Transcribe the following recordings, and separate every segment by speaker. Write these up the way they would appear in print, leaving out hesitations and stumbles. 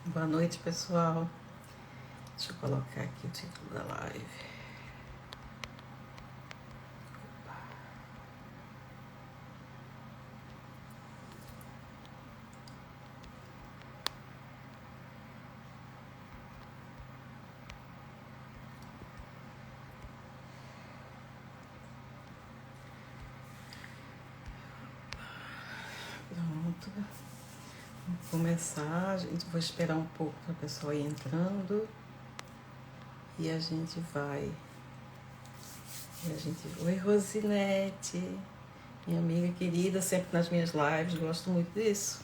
Speaker 1: Boa noite, pessoal. Deixa eu colocar aqui o título da live. Pronto. Vamos começar. A gente vai esperar um pouco para o pessoal ir entrando. E a gente vai. Oi, Rosinete. Minha amiga querida, sempre nas minhas lives. Gosto muito disso.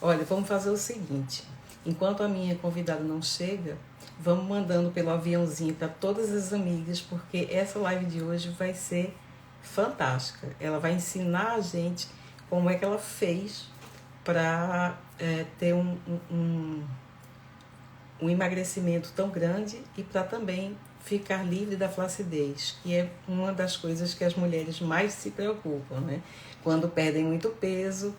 Speaker 1: Olha, vamos fazer o seguinte. Enquanto a minha convidada não chega, vamos mandando pelo aviãozinho para todas as amigas, porque essa live de hoje vai ser fantástica. Ela vai ensinar a gente como é que ela fez para ter um emagrecimento tão grande e para também ficar livre da flacidez, que é uma das coisas que as mulheres mais se preocupam, né? Quando perdem muito peso,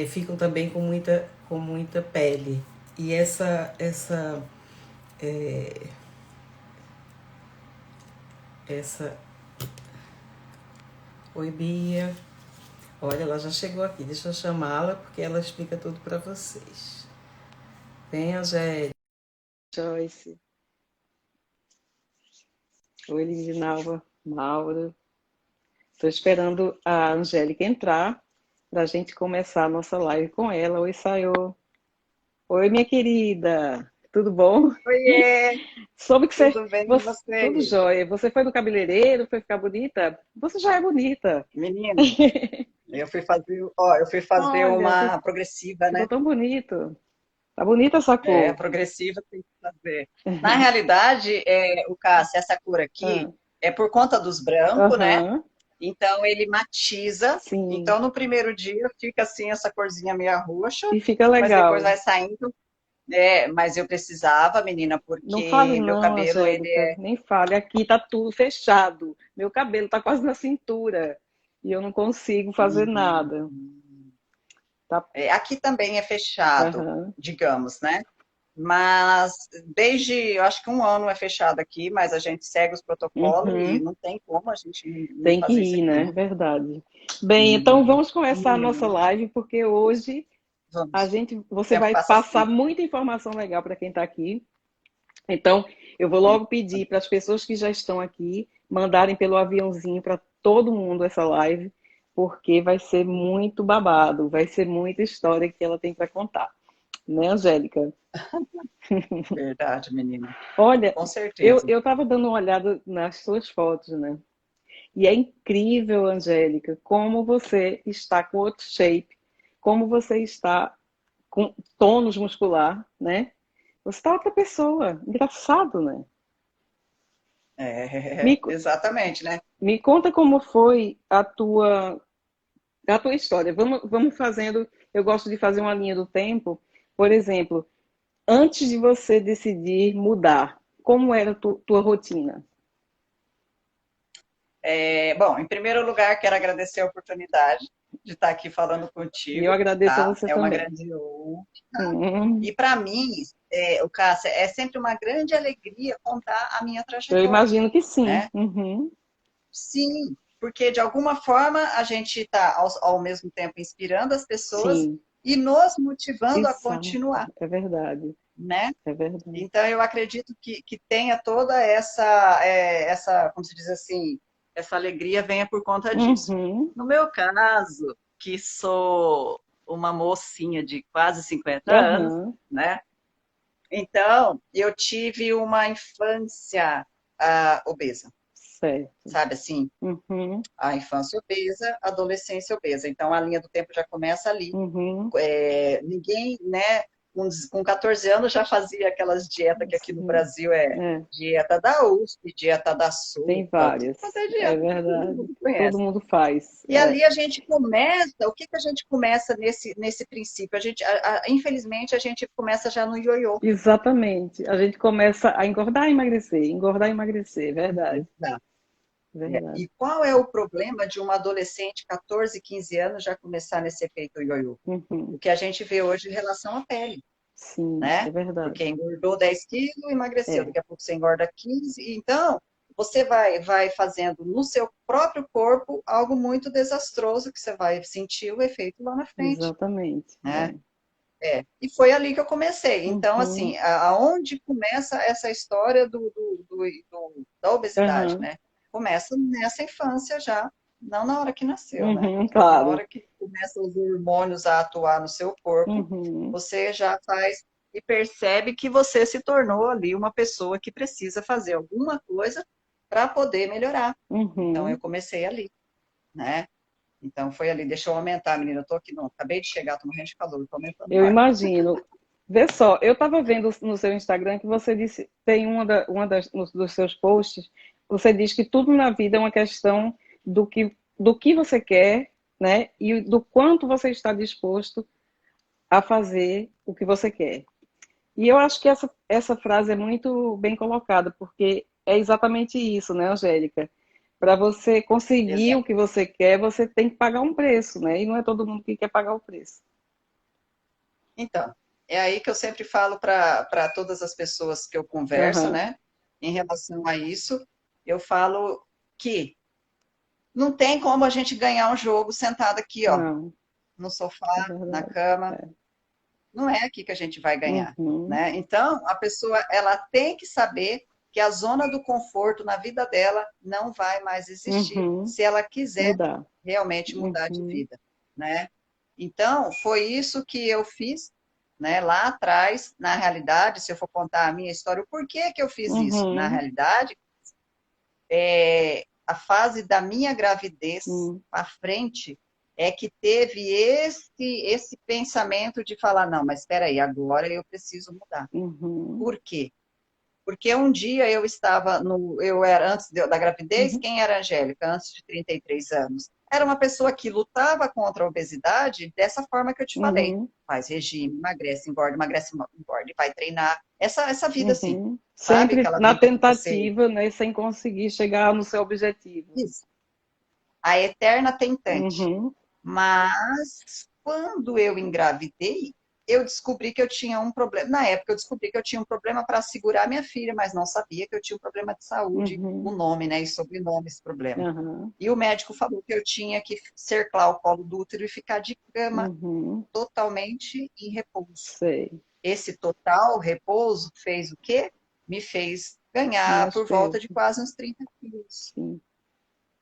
Speaker 1: ficam também com muita pele. E essa. Oi, Bia. Olha, ela já chegou aqui. Deixa eu chamá-la porque ela explica tudo para vocês. Vem, Angélica. Joyce. Oi, Lindinalva. Maura. Estou esperando a Angélica entrar para a gente começar a nossa live com ela. Oi, Sayô. Oi, minha querida. Tudo bom?
Speaker 2: Oiê,
Speaker 1: Soube que
Speaker 2: tudo bem com
Speaker 1: tudo
Speaker 2: você?
Speaker 1: jóia. Você foi no cabeleireiro, foi ficar bonita? Você já é bonita.
Speaker 2: Menina, eu fui fazer
Speaker 1: Olha,
Speaker 2: uma progressiva,
Speaker 1: ficou
Speaker 2: né?
Speaker 1: tão bonito. Tá bonita essa
Speaker 2: É, a
Speaker 1: cor.
Speaker 2: progressiva tem que fazer. Na realidade, o Cássia, essa cor aqui
Speaker 1: Ah,
Speaker 2: é por conta dos brancos, né?
Speaker 1: aham,
Speaker 2: Então ele matiza.
Speaker 1: sim.
Speaker 2: Então no primeiro dia fica assim essa corzinha meio roxa,
Speaker 1: E fica
Speaker 2: mas depois
Speaker 1: legal.
Speaker 2: vai saindo. É, mas eu precisava, menina,
Speaker 1: Não fale
Speaker 2: porque meu
Speaker 1: não,
Speaker 2: cabelo ele
Speaker 1: Angélica.
Speaker 2: é.
Speaker 1: Nem fale. Aqui tá tudo fechado. Meu cabelo tá quase na cintura. E eu não consigo fazer
Speaker 2: Uhum.
Speaker 1: nada. Tá.
Speaker 2: Aqui também é fechado,
Speaker 1: Aham.
Speaker 2: digamos, né? Mas desde, eu acho que um ano é fechado aqui, mas a gente segue os protocolos e
Speaker 1: Uhum.
Speaker 2: não tem como a gente não
Speaker 1: Tem que
Speaker 2: fazer isso
Speaker 1: ir,
Speaker 2: aqui,
Speaker 1: né?
Speaker 2: né?
Speaker 1: Verdade. Bem, então
Speaker 2: Uhum.
Speaker 1: vamos começar a nossa
Speaker 2: Uhum.
Speaker 1: live, porque hoje
Speaker 2: Vamos. O
Speaker 1: você
Speaker 2: tempo
Speaker 1: vai
Speaker 2: passa
Speaker 1: passar
Speaker 2: assim.
Speaker 1: muita informação legal para quem está aqui. Então, eu vou logo pedir para as pessoas que já estão aqui mandarem pelo aviãozinho para todo mundo essa live, porque vai ser muito babado, vai ser muita história que ela tem para contar, né, Angélica?
Speaker 2: Verdade, menina.
Speaker 1: Olha,
Speaker 2: Com
Speaker 1: eu
Speaker 2: certeza.
Speaker 1: eu estava dando uma olhada nas suas fotos, né? E é incrível, Angélica, como você está com outro shape, como você está com tônus muscular, né? Você está outra pessoa. Engraçado, né?
Speaker 2: É,
Speaker 1: Me,
Speaker 2: exatamente, né?
Speaker 1: me conta como foi a tua história. Vamos fazendo. Eu gosto de fazer uma linha do tempo. Por exemplo, antes de você decidir mudar, como era a tua rotina?
Speaker 2: Bom, em primeiro lugar, quero agradecer a oportunidade de estar aqui falando
Speaker 1: E eu
Speaker 2: contigo,
Speaker 1: agradeço a
Speaker 2: tá?
Speaker 1: você
Speaker 2: É uma
Speaker 1: também.
Speaker 2: grande honra.
Speaker 1: Hum,
Speaker 2: E para mim, o Cássia, é sempre uma grande alegria contar a minha
Speaker 1: eu
Speaker 2: trajetória,
Speaker 1: imagino que sim.
Speaker 2: né?
Speaker 1: Uhum,
Speaker 2: Sim, porque de alguma forma a gente está ao mesmo tempo inspirando as pessoas
Speaker 1: sim.
Speaker 2: e nos motivando a
Speaker 1: Exato,
Speaker 2: continuar,
Speaker 1: é verdade,
Speaker 2: né?
Speaker 1: é verdade.
Speaker 2: Então eu acredito que tenha toda essa, como se diz assim, essa alegria venha por conta disso.
Speaker 1: Uhum,
Speaker 2: No meu caso, que sou uma mocinha de quase 50 anos,
Speaker 1: aham,
Speaker 2: né? Então, eu tive uma infância obesa,
Speaker 1: certo.
Speaker 2: sabe assim?
Speaker 1: Uhum,
Speaker 2: A infância obesa, a adolescência obesa. Então, a linha do tempo já começa ali.
Speaker 1: uhum,
Speaker 2: Ninguém, né, com 14 anos já fazia aquelas dietas que aqui no
Speaker 1: sim,
Speaker 2: Brasil é
Speaker 1: é,
Speaker 2: dieta da USP, dieta da
Speaker 1: tem
Speaker 2: sopa, tudo
Speaker 1: várias,
Speaker 2: quanto é
Speaker 1: é
Speaker 2: dieta que todo
Speaker 1: verdade.
Speaker 2: mundo
Speaker 1: Todo
Speaker 2: conhece.
Speaker 1: mundo faz,
Speaker 2: E ali a gente começa, o que que a gente começa nesse princípio? Infelizmente, a gente começa já no ioiô.
Speaker 1: exatamente. A gente começa a engordar e emagrecer, é verdade. verdade.
Speaker 2: E qual é o problema de uma adolescente, 14, 15 anos, já começar nesse efeito ioiô?
Speaker 1: Uhum.
Speaker 2: O que a gente vê hoje em relação à pele,
Speaker 1: Sim, é
Speaker 2: né?
Speaker 1: verdade.
Speaker 2: Porque engordou 10 quilos, emagreceu.
Speaker 1: É,
Speaker 2: Daqui a pouco você engorda 15. Então, você vai fazendo no seu próprio corpo algo muito desastroso que você vai sentir o efeito lá na frente,
Speaker 1: exatamente.
Speaker 2: né?
Speaker 1: É.
Speaker 2: E foi ali que eu comecei. Então,
Speaker 1: Uhum.
Speaker 2: assim, aonde começa essa história da obesidade,
Speaker 1: Aham.
Speaker 2: né? Começa nessa infância já, não na hora que nasceu, né?
Speaker 1: Uhum,
Speaker 2: Na
Speaker 1: claro.
Speaker 2: hora que começam os hormônios a atuar no seu corpo,
Speaker 1: Uhum.
Speaker 2: você já faz e percebe que você se tornou ali uma pessoa que precisa fazer alguma coisa para poder melhorar. Então, eu
Speaker 1: Uhum.
Speaker 2: comecei ali, né? Então, foi ali. Deixa eu aumentar, menina. Eu tô aqui, não. Acabei de chegar, tô morrendo de calor, tô aumentando o
Speaker 1: Eu
Speaker 2: ar.
Speaker 1: imagino. Vê só, eu estava vendo no seu Instagram que você disse, tem dos seus posts, você diz que tudo na vida é uma questão do que você quer, né? E do quanto você está disposto a fazer o que você quer. E eu acho que essa frase é muito bem colocada, porque é exatamente isso, né, Angélica? Para você conseguir o
Speaker 2: Exato.
Speaker 1: que você quer, você tem que pagar um preço, né? E não é todo mundo que quer pagar o preço.
Speaker 2: Então, é aí que eu sempre falo para todas as pessoas que eu converso,
Speaker 1: Aham.
Speaker 2: né? Em relação a isso, eu falo que não tem como a gente ganhar um jogo sentado aqui, ó,
Speaker 1: Não,
Speaker 2: no sofá,
Speaker 1: é
Speaker 2: na
Speaker 1: verdade.
Speaker 2: cama.
Speaker 1: É.
Speaker 2: Não é aqui que a gente vai ganhar,
Speaker 1: Uhum,
Speaker 2: né? Então, a pessoa, ela tem que saber que a zona do conforto na vida dela não vai mais existir
Speaker 1: uhum,
Speaker 2: se ela quiser
Speaker 1: mudar.
Speaker 2: realmente mudar de
Speaker 1: Uhum,
Speaker 2: vida, né? Então, foi isso que eu fiz, né, lá atrás, na realidade, se eu for contar a minha história, o porquê que eu fiz isso? Na
Speaker 1: uhum,
Speaker 2: realidade, a fase da minha gravidez
Speaker 1: uhum,
Speaker 2: à frente é que teve esse pensamento de falar, não, mas espera aí, agora eu preciso mudar.
Speaker 1: uhum,
Speaker 2: Por quê? Porque um dia eu estava eu era antes da gravidez,
Speaker 1: uhum,
Speaker 2: quem era a Angélica antes de 33 anos? Era uma pessoa que lutava contra a obesidade dessa forma que eu te falei.
Speaker 1: uhum,
Speaker 2: Faz regime, emagrece, engorda e vai treinar. Essa vida assim,
Speaker 1: uhum.
Speaker 2: sabe?
Speaker 1: Sempre
Speaker 2: Aquela
Speaker 1: na
Speaker 2: vida que você
Speaker 1: tentativa, né, sem conseguir chegar no seu objetivo.
Speaker 2: isso, a eterna tentante.
Speaker 1: Uhum,
Speaker 2: Mas quando eu engravidei, eu descobri que eu tinha um problema. Na época, eu descobri que eu tinha um problema para segurar minha filha, mas não sabia que eu tinha um problema de saúde, o
Speaker 1: uhum,
Speaker 2: nome, né, e sobrenome esse problema.
Speaker 1: aham,
Speaker 2: E o médico falou que eu tinha que cerclar o colo do útero e ficar de cama
Speaker 1: uhum,
Speaker 2: totalmente em repouso.
Speaker 1: sei.
Speaker 2: Esse total repouso fez o quê? Me fez ganhar
Speaker 1: Mais
Speaker 2: por volta de
Speaker 1: peso,
Speaker 2: quase uns 30 quilos,
Speaker 1: sim.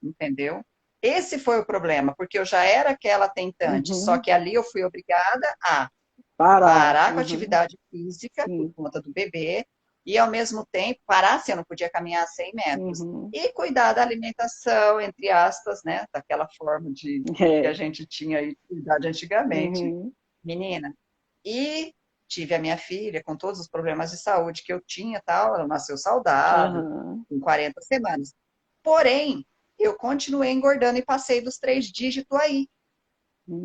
Speaker 2: entendeu? Esse foi o problema, porque eu já era aquela tentante, só
Speaker 1: Uhum.
Speaker 2: que ali eu fui obrigada a
Speaker 1: Parar.
Speaker 2: parar com a
Speaker 1: Uhum,
Speaker 2: atividade física por
Speaker 1: sim.
Speaker 2: conta do bebê e, ao mesmo tempo, parar se eu não podia caminhar 100 metros
Speaker 1: Uhum.
Speaker 2: e cuidar da alimentação, entre aspas, né, daquela forma que a
Speaker 1: É.
Speaker 2: gente tinha aí de cuidar de antigamente,
Speaker 1: Uhum,
Speaker 2: menina. E tive a minha filha com todos os problemas de saúde que eu tinha, tal, ela nasceu saudável,
Speaker 1: aham.
Speaker 2: com 40 semanas. Porém, eu continuei engordando e passei dos 3 dígitos aí,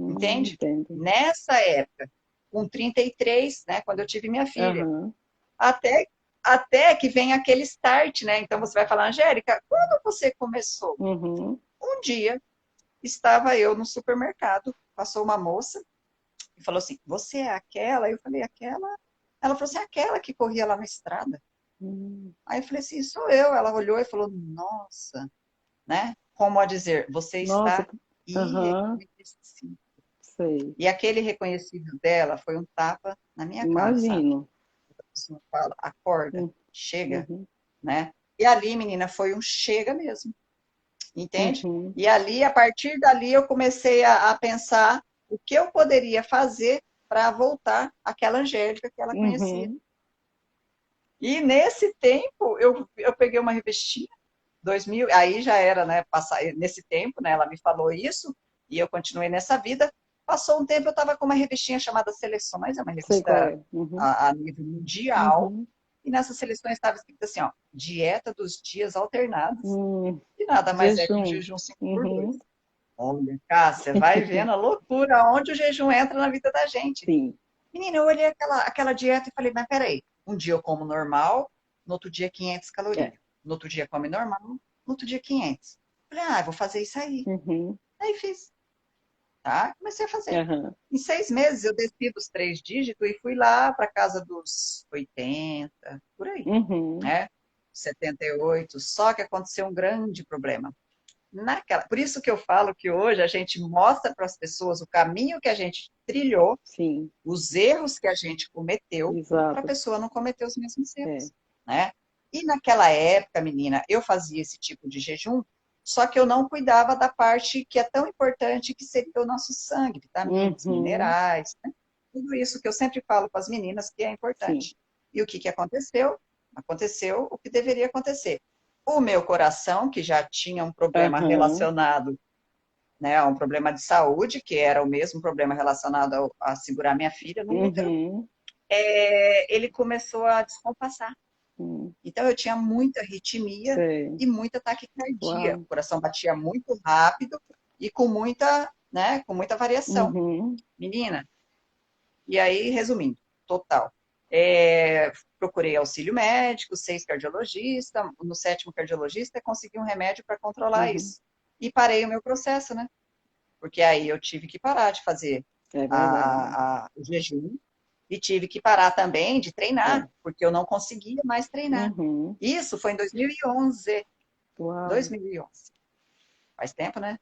Speaker 2: entende?
Speaker 1: Entendo.
Speaker 2: Nessa época, com 33, né, quando eu tive minha filha.
Speaker 1: Aham.
Speaker 2: Até, até que vem aquele start, né? Então você vai falar, Angélica, quando você começou?
Speaker 1: Uhum.
Speaker 2: Um dia estava eu no supermercado, passou uma moça e falou assim: Você é aquela? Eu falei: Aquela? Ela falou assim: Aquela que corria lá na estrada.
Speaker 1: Hum.
Speaker 2: Aí eu falei assim: Sou eu. Ela olhou e falou: Nossa, né? Como a dizer, você
Speaker 1: Nossa.
Speaker 2: está
Speaker 1: Aham.
Speaker 2: irreconhecível.
Speaker 1: Sei.
Speaker 2: E aquele reconhecível dela foi um tapa na minha cara, sabe?
Speaker 1: Imagino.
Speaker 2: A pessoa fala: Acorda,
Speaker 1: Hum.
Speaker 2: chega,
Speaker 1: Uhum.
Speaker 2: né? E ali, menina, foi um chega mesmo, entende?
Speaker 1: Uhum.
Speaker 2: E ali, a partir dali, eu comecei a pensar o que eu poderia fazer para voltar àquela Angélica que ela conhecia.
Speaker 1: Uhum.
Speaker 2: E nesse tempo, eu peguei uma revistinha, 2000, aí já era, né, nesse tempo, né, ela me falou isso, e eu continuei nessa vida. Passou um tempo, eu estava com uma revistinha chamada Seleções, é uma
Speaker 1: Sei qual
Speaker 2: revista
Speaker 1: é. Uhum.
Speaker 2: a nível mundial,
Speaker 1: Uhum.
Speaker 2: e nessas seleções estava escrito assim, ó, dieta dos dias alternados.
Speaker 1: Hum.
Speaker 2: E nada mais é que um
Speaker 1: Jejum.
Speaker 2: jejum 5 por 2.
Speaker 1: Uhum.
Speaker 2: Olha, Cássia, vai vendo a loucura onde o jejum entra na vida da gente.
Speaker 1: Sim.
Speaker 2: Menina, eu olhei aquela dieta e falei, mas peraí, um dia eu como normal, no outro dia 500
Speaker 1: É.
Speaker 2: calorias. No outro dia come normal, no outro dia 500. Falei, vou fazer isso aí.
Speaker 1: Uhum.
Speaker 2: Aí fiz, tá? Comecei a fazer.
Speaker 1: Aham.
Speaker 2: Em 6 meses eu desci dos 3 dígitos e fui lá para casa dos 80, por aí,
Speaker 1: Uhum.
Speaker 2: né? 78. Só que aconteceu um grande problema. Por isso que eu falo que hoje a gente mostra para as pessoas o caminho que a gente trilhou,
Speaker 1: Sim,
Speaker 2: os erros que a gente cometeu, para a
Speaker 1: exato.
Speaker 2: pessoa não cometer os mesmos
Speaker 1: É.
Speaker 2: erros, né? E naquela época, menina, eu fazia esse tipo de jejum, só que eu não cuidava da parte que é tão importante, que seria o nosso sangue, vitaminas,
Speaker 1: Uhum.
Speaker 2: minerais, né? Tudo isso que eu sempre falo para as meninas que é
Speaker 1: Sim.
Speaker 2: importante. E o que que aconteceu? Aconteceu o que deveria acontecer. O meu coração, que já tinha um problema
Speaker 1: Aham.
Speaker 2: relacionado, né, a um problema de saúde, que era o mesmo problema relacionado a segurar minha filha no útero,
Speaker 1: Uhum.
Speaker 2: ele começou a descompassar.
Speaker 1: Hum.
Speaker 2: Então, eu tinha muita arritmia
Speaker 1: Sei.
Speaker 2: e muita taquicardia. O
Speaker 1: Uau.
Speaker 2: coração batia muito rápido e com muita, né, com muita variação.
Speaker 1: Uhum.
Speaker 2: Menina, e aí, resumindo, total. É, procurei auxílio médico, 6 cardiologistas, no 7º cardiologista consegui um remédio para controlar
Speaker 1: Uhum.
Speaker 2: isso. E parei o meu processo, né? Porque aí eu tive que parar de fazer
Speaker 1: É verdade.
Speaker 2: o jejum e tive que parar também de treinar,
Speaker 1: É.
Speaker 2: porque eu não conseguia mais treinar.
Speaker 1: Uhum.
Speaker 2: Isso foi em 2011.
Speaker 1: Uau.
Speaker 2: 2011. Faz tempo, né?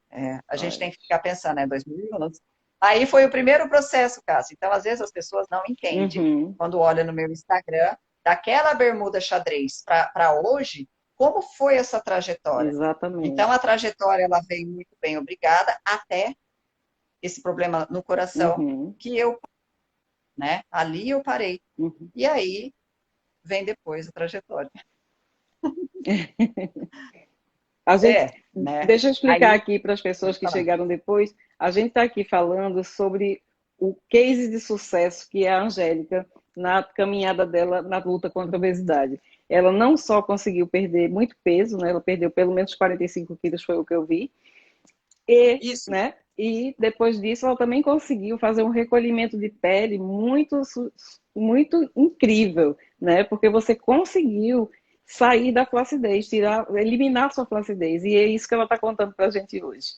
Speaker 2: A gente tem que
Speaker 1: Faz.
Speaker 2: ficar pensando, né? 2011. Aí foi o primeiro processo, Cássio. Então, às vezes, as pessoas não entendem,
Speaker 1: Uhum.
Speaker 2: quando olham no meu Instagram, daquela bermuda xadrez para hoje, como foi essa trajetória. Então, a
Speaker 1: Exatamente.
Speaker 2: trajetória ela veio muito bem, obrigada, até esse problema no coração,
Speaker 1: Uhum.
Speaker 2: que eu, né? Ali eu parei.
Speaker 1: Uhum.
Speaker 2: E aí vem depois a trajetória.
Speaker 1: A gente,
Speaker 2: Né?
Speaker 1: deixa eu explicar
Speaker 2: Aí,
Speaker 1: aqui para as pessoas
Speaker 2: pode
Speaker 1: que
Speaker 2: falar.
Speaker 1: chegaram depois. A gente está aqui falando sobre o case de sucesso que é a Angélica na caminhada dela na luta contra a obesidade. Ela não só conseguiu perder muito peso, né? Ela perdeu pelo menos 45 quilos, foi o que eu vi, e,
Speaker 2: Isso,
Speaker 1: né? E depois disso ela também conseguiu fazer um recolhimento de pele muito incrível, né? Porque você conseguiu sair da flacidez, tirar, eliminar sua flacidez. E é isso que ela está contando para a gente hoje.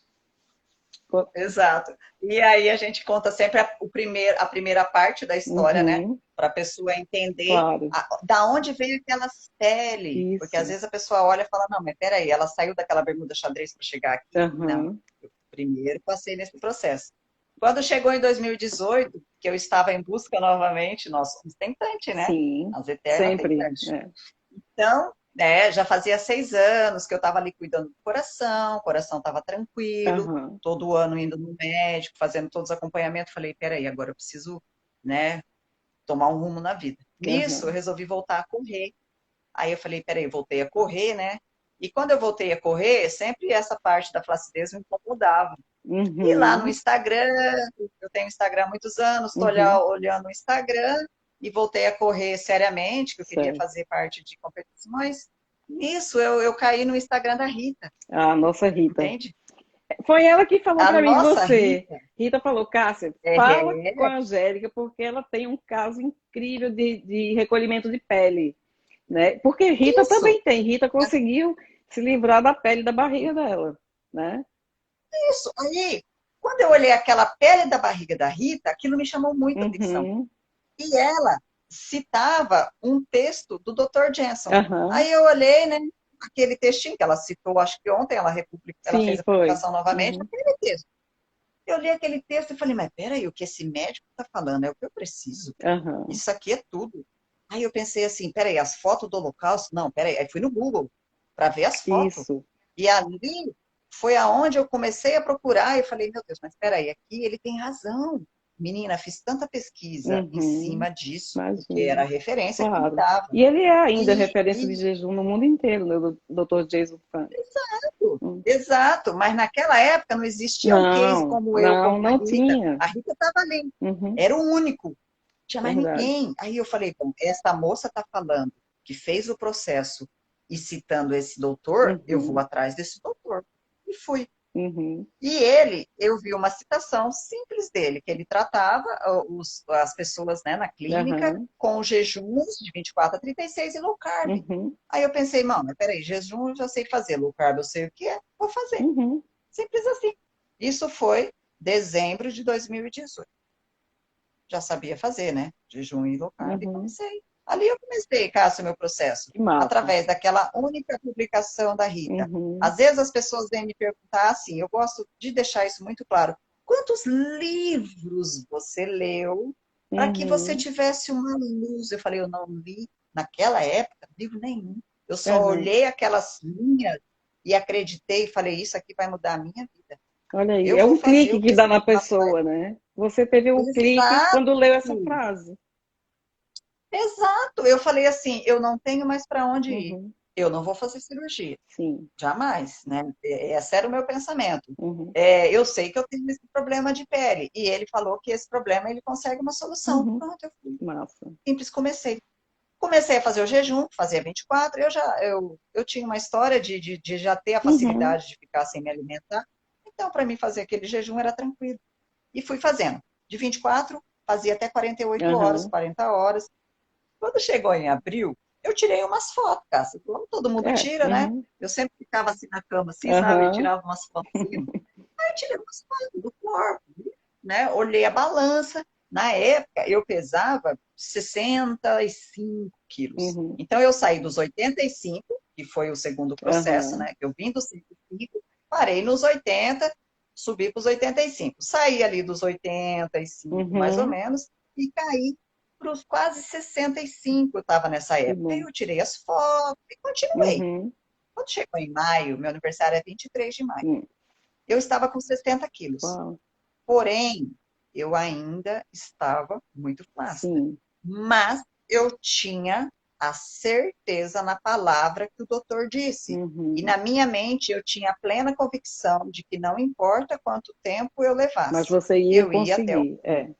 Speaker 2: exato. E aí a gente conta sempre a primeira parte da história, né?
Speaker 1: Uhum,
Speaker 2: Para a pessoa entender
Speaker 1: claro,
Speaker 2: da onde veio aquela pele. Porque às
Speaker 1: isso.
Speaker 2: vezes a pessoa olha e fala, não, mas peraí, ela saiu daquela bermuda xadrez para chegar aqui? Não,
Speaker 1: Uhum,
Speaker 2: eu primeiro passei nesse processo. Quando chegou em 2018, que eu estava em busca novamente, nós somos tentantes, né?
Speaker 1: sim,
Speaker 2: As eternas
Speaker 1: sempre.
Speaker 2: tentantes.
Speaker 1: É.
Speaker 2: Então, já fazia 6 anos que eu estava ali cuidando do coração, o coração estava tranquilo,
Speaker 1: Uhum,
Speaker 2: todo ano indo no médico, fazendo todos os acompanhamentos. Falei, peraí, agora eu preciso, né, tomar um rumo na vida. Nisso, eu
Speaker 1: uhum,
Speaker 2: resolvi voltar a correr. Aí eu falei, peraí, eu voltei a correr, né? E quando eu voltei a correr, sempre essa parte da flacidez me incomodava. E lá no
Speaker 1: uhum,
Speaker 2: Instagram, eu tenho Instagram há muitos anos, estou
Speaker 1: uhum,
Speaker 2: olhando o Instagram e voltei a correr seriamente, que eu queria
Speaker 1: certo.
Speaker 2: fazer parte de competições. Nisso, eu caí no Instagram da Rita,
Speaker 1: A nossa Rita.
Speaker 2: entende?
Speaker 1: Foi ela que falou
Speaker 2: A
Speaker 1: para mim,
Speaker 2: nossa
Speaker 1: você.
Speaker 2: Rita,
Speaker 1: Rita falou, Cássia, fala com
Speaker 2: é,
Speaker 1: a Angélica, porque ela tem um caso incrível de recolhimento de pele, né? Porque Rita
Speaker 2: isso,
Speaker 1: também tem. Rita conseguiu se livrar da pele da barriga dela, né?
Speaker 2: isso. Aí, quando eu olhei aquela pele da barriga da Rita, aquilo me chamou muita atenção.
Speaker 1: Uhum,
Speaker 2: E ela citava um texto do Dr. Jensen.
Speaker 1: aham,
Speaker 2: Aí eu olhei, né, aquele textinho que ela citou, acho que ontem ela
Speaker 1: sim,
Speaker 2: fez a
Speaker 1: foi.
Speaker 2: publicação novamente,
Speaker 1: Uhum,
Speaker 2: aquele texto. Eu li aquele texto e falei, mas peraí, o que esse médico está falando é o que eu preciso.
Speaker 1: aham,
Speaker 2: Isso aqui é tudo. Aí eu pensei assim, peraí, as fotos do Holocausto? Não, peraí. Aí fui no Google para ver as fotos.
Speaker 1: isso.
Speaker 2: E ali foi aonde eu comecei a procurar e falei, meu Deus, mas peraí, aqui ele tem razão. Menina, fiz tanta pesquisa em
Speaker 1: Uhum,
Speaker 2: cima disso, porque era a
Speaker 1: imagina.
Speaker 2: referência que me
Speaker 1: Claro.
Speaker 2: dava.
Speaker 1: E ele é ainda
Speaker 2: E,
Speaker 1: referência de
Speaker 2: e
Speaker 1: jejum no mundo inteiro, né? O Dr. Jason Fung. Hum.
Speaker 2: exato, mas naquela época não existia um case
Speaker 1: Não,
Speaker 2: como eu,
Speaker 1: não,
Speaker 2: como a
Speaker 1: não
Speaker 2: Rita.
Speaker 1: tinha.
Speaker 2: A Rita estava ali,
Speaker 1: Uhum,
Speaker 2: era o único. Não tinha mais
Speaker 1: verdade.
Speaker 2: ninguém. Aí eu falei, bom, essa moça está falando que fez o processo e citando esse doutor, eu vou
Speaker 1: Uhum,
Speaker 2: atrás desse doutor. E fui.
Speaker 3: Uhum.
Speaker 2: E ele, eu vi uma citação simples dele, que ele tratava as pessoas, né, na clínica
Speaker 3: Aham.
Speaker 2: com jejuns de 24 a 36 e low carb.
Speaker 3: Uhum.
Speaker 2: Aí eu pensei, mano, mas peraí, jejum eu já sei fazer, low carb eu sei o que é, vou fazer.
Speaker 3: Uhum.
Speaker 2: Simples assim. Isso foi dezembro de 2018. Já sabia fazer, né? Jejum e low carb e
Speaker 3: Uhum.
Speaker 2: comecei. Ali eu comecei, Cássio, o meu processo,
Speaker 3: Que massa.
Speaker 2: através daquela única publicação da Rita.
Speaker 3: Uhum.
Speaker 2: Às vezes as pessoas vêm me perguntar assim, eu gosto de deixar isso muito claro. Quantos livros você leu para que você
Speaker 3: Uhum.
Speaker 2: tivesse uma luz? Eu falei, eu não li naquela época livro nenhum. Eu só
Speaker 3: Aham.
Speaker 2: olhei aquelas linhas e acreditei e falei, isso aqui vai mudar a minha vida.
Speaker 3: Olha aí,
Speaker 2: Eu
Speaker 3: é
Speaker 2: vou
Speaker 3: um
Speaker 2: fazer,
Speaker 3: clique
Speaker 2: eu
Speaker 3: que dá
Speaker 2: pensei,
Speaker 3: na pessoa, né? Você teve o clique
Speaker 2: exato,
Speaker 3: quando leu essa frase.
Speaker 2: exato. Eu falei assim, eu não tenho mais para onde ir.
Speaker 3: Uhum.
Speaker 2: Eu não vou fazer cirurgia,
Speaker 3: Sim.
Speaker 2: jamais, né? Esse era o meu pensamento.
Speaker 3: Uhum.
Speaker 2: Eu sei que eu tenho esse problema de pele e ele falou que esse problema ele consegue uma solução.
Speaker 3: Uhum.
Speaker 2: Pronto, eu fui.
Speaker 3: Massa.
Speaker 2: Simples, comecei. Comecei a fazer o jejum, fazia 24. Eu tinha uma história de já ter a
Speaker 3: Uhum.
Speaker 2: facilidade de ficar sem me alimentar. Então, para mim fazer aquele jejum era tranquilo. E fui fazendo. De 24, fazia até 48 horas,
Speaker 3: Aham.
Speaker 2: 40 horas. Quando chegou em abril, eu tirei umas fotos, Cássia. Como todo mundo
Speaker 3: É.
Speaker 2: tira, né?
Speaker 3: Uhum.
Speaker 2: Eu sempre ficava assim na cama, assim, sabe? E
Speaker 3: Aham.
Speaker 2: tirava umas fotos assim. Aí eu tirei umas fotos do corpo, né? Olhei a balança. Na época, eu pesava 65 quilos.
Speaker 3: Uhum.
Speaker 2: Então, eu saí dos 85, que foi o segundo processo,
Speaker 3: Aham.
Speaker 2: né? Eu vim dos 105, parei nos 80, subi para os 85. Saí ali dos 85, mais ou
Speaker 3: Uhum.
Speaker 2: menos, e caí para os quase 65, eu estava nessa
Speaker 3: Que
Speaker 2: época. Aí
Speaker 3: bom.
Speaker 2: eu tirei as fotos e continuei.
Speaker 3: Uhum.
Speaker 2: Quando chegou em maio, meu aniversário é 23 de maio,
Speaker 3: Uhum.
Speaker 2: eu estava com 60 quilos.
Speaker 3: Uau.
Speaker 2: Porém, eu ainda estava muito flácida.
Speaker 3: Sim.
Speaker 2: Mas eu tinha a certeza na palavra que o doutor disse. E
Speaker 3: Uhum.
Speaker 2: na minha mente eu tinha a plena convicção de que não importa quanto tempo eu
Speaker 3: Mas
Speaker 2: levasse,
Speaker 3: você ia
Speaker 2: eu ia até o
Speaker 3: conseguir. É.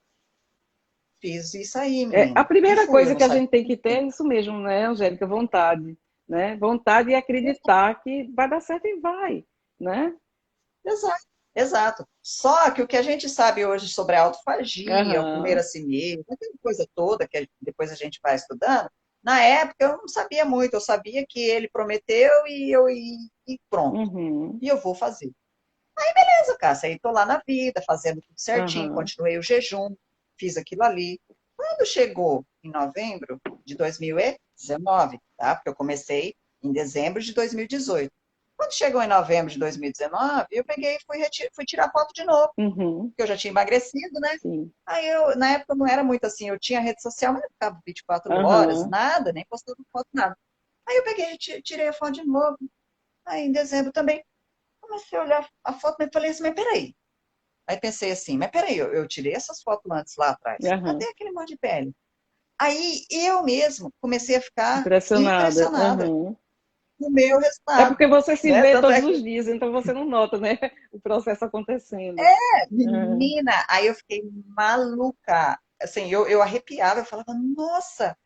Speaker 2: fiz isso aí,
Speaker 3: É, a
Speaker 2: menina. E
Speaker 3: primeira
Speaker 2: fui, eu
Speaker 3: coisa
Speaker 2: não
Speaker 3: que a
Speaker 2: sabia.
Speaker 3: gente tem que ter é isso mesmo, né, Angélica? Vontade, né? Vontade e acreditar que vai dar certo e vai, né?
Speaker 2: Exato, exato. Só que o que a gente sabe hoje sobre a autofagia, o comer
Speaker 3: Aham.
Speaker 2: a si mesmo, aquela coisa toda que depois a gente vai estudando, na época eu não sabia muito, eu sabia que ele prometeu e pronto,
Speaker 3: Uhum.
Speaker 2: e eu vou fazer. Beleza, Cássia, aí tô lá na vida, fazendo tudo certinho,
Speaker 3: Aham.
Speaker 2: continuei o jejum, fiz aquilo ali. Quando chegou em novembro de 2019, tá? Porque eu comecei em dezembro de 2018. Quando chegou em novembro de 2019, eu peguei e fui tirar foto de novo,
Speaker 3: Uhum.
Speaker 2: porque eu já tinha emagrecido, né?
Speaker 3: Sim.
Speaker 2: Aí eu, na época, não era muito assim, eu tinha rede social, mas eu ficava 24 horas,
Speaker 3: Aham.
Speaker 2: nada, nem postando foto, nada. Aí eu peguei e tirei a foto de novo. Aí em dezembro também, comecei a olhar a foto, mas falei assim, mas peraí. Aí pensei assim, mas peraí, eu tirei essas fotos antes lá atrás. Cadê
Speaker 3: Aham.
Speaker 2: aquele monte de pele? Aí eu mesmo comecei a ficar
Speaker 3: Impressionada.
Speaker 2: impressionada
Speaker 3: Aham.
Speaker 2: com o meu
Speaker 3: É
Speaker 2: resultado,
Speaker 3: porque você se
Speaker 2: né?
Speaker 3: vê
Speaker 2: Tanto
Speaker 3: todos
Speaker 2: é que,
Speaker 3: os dias, então você não nota, né? O processo acontecendo. Aham.
Speaker 2: menina, aí eu fiquei maluca. Assim, eu arrepiava, eu falava, nossa,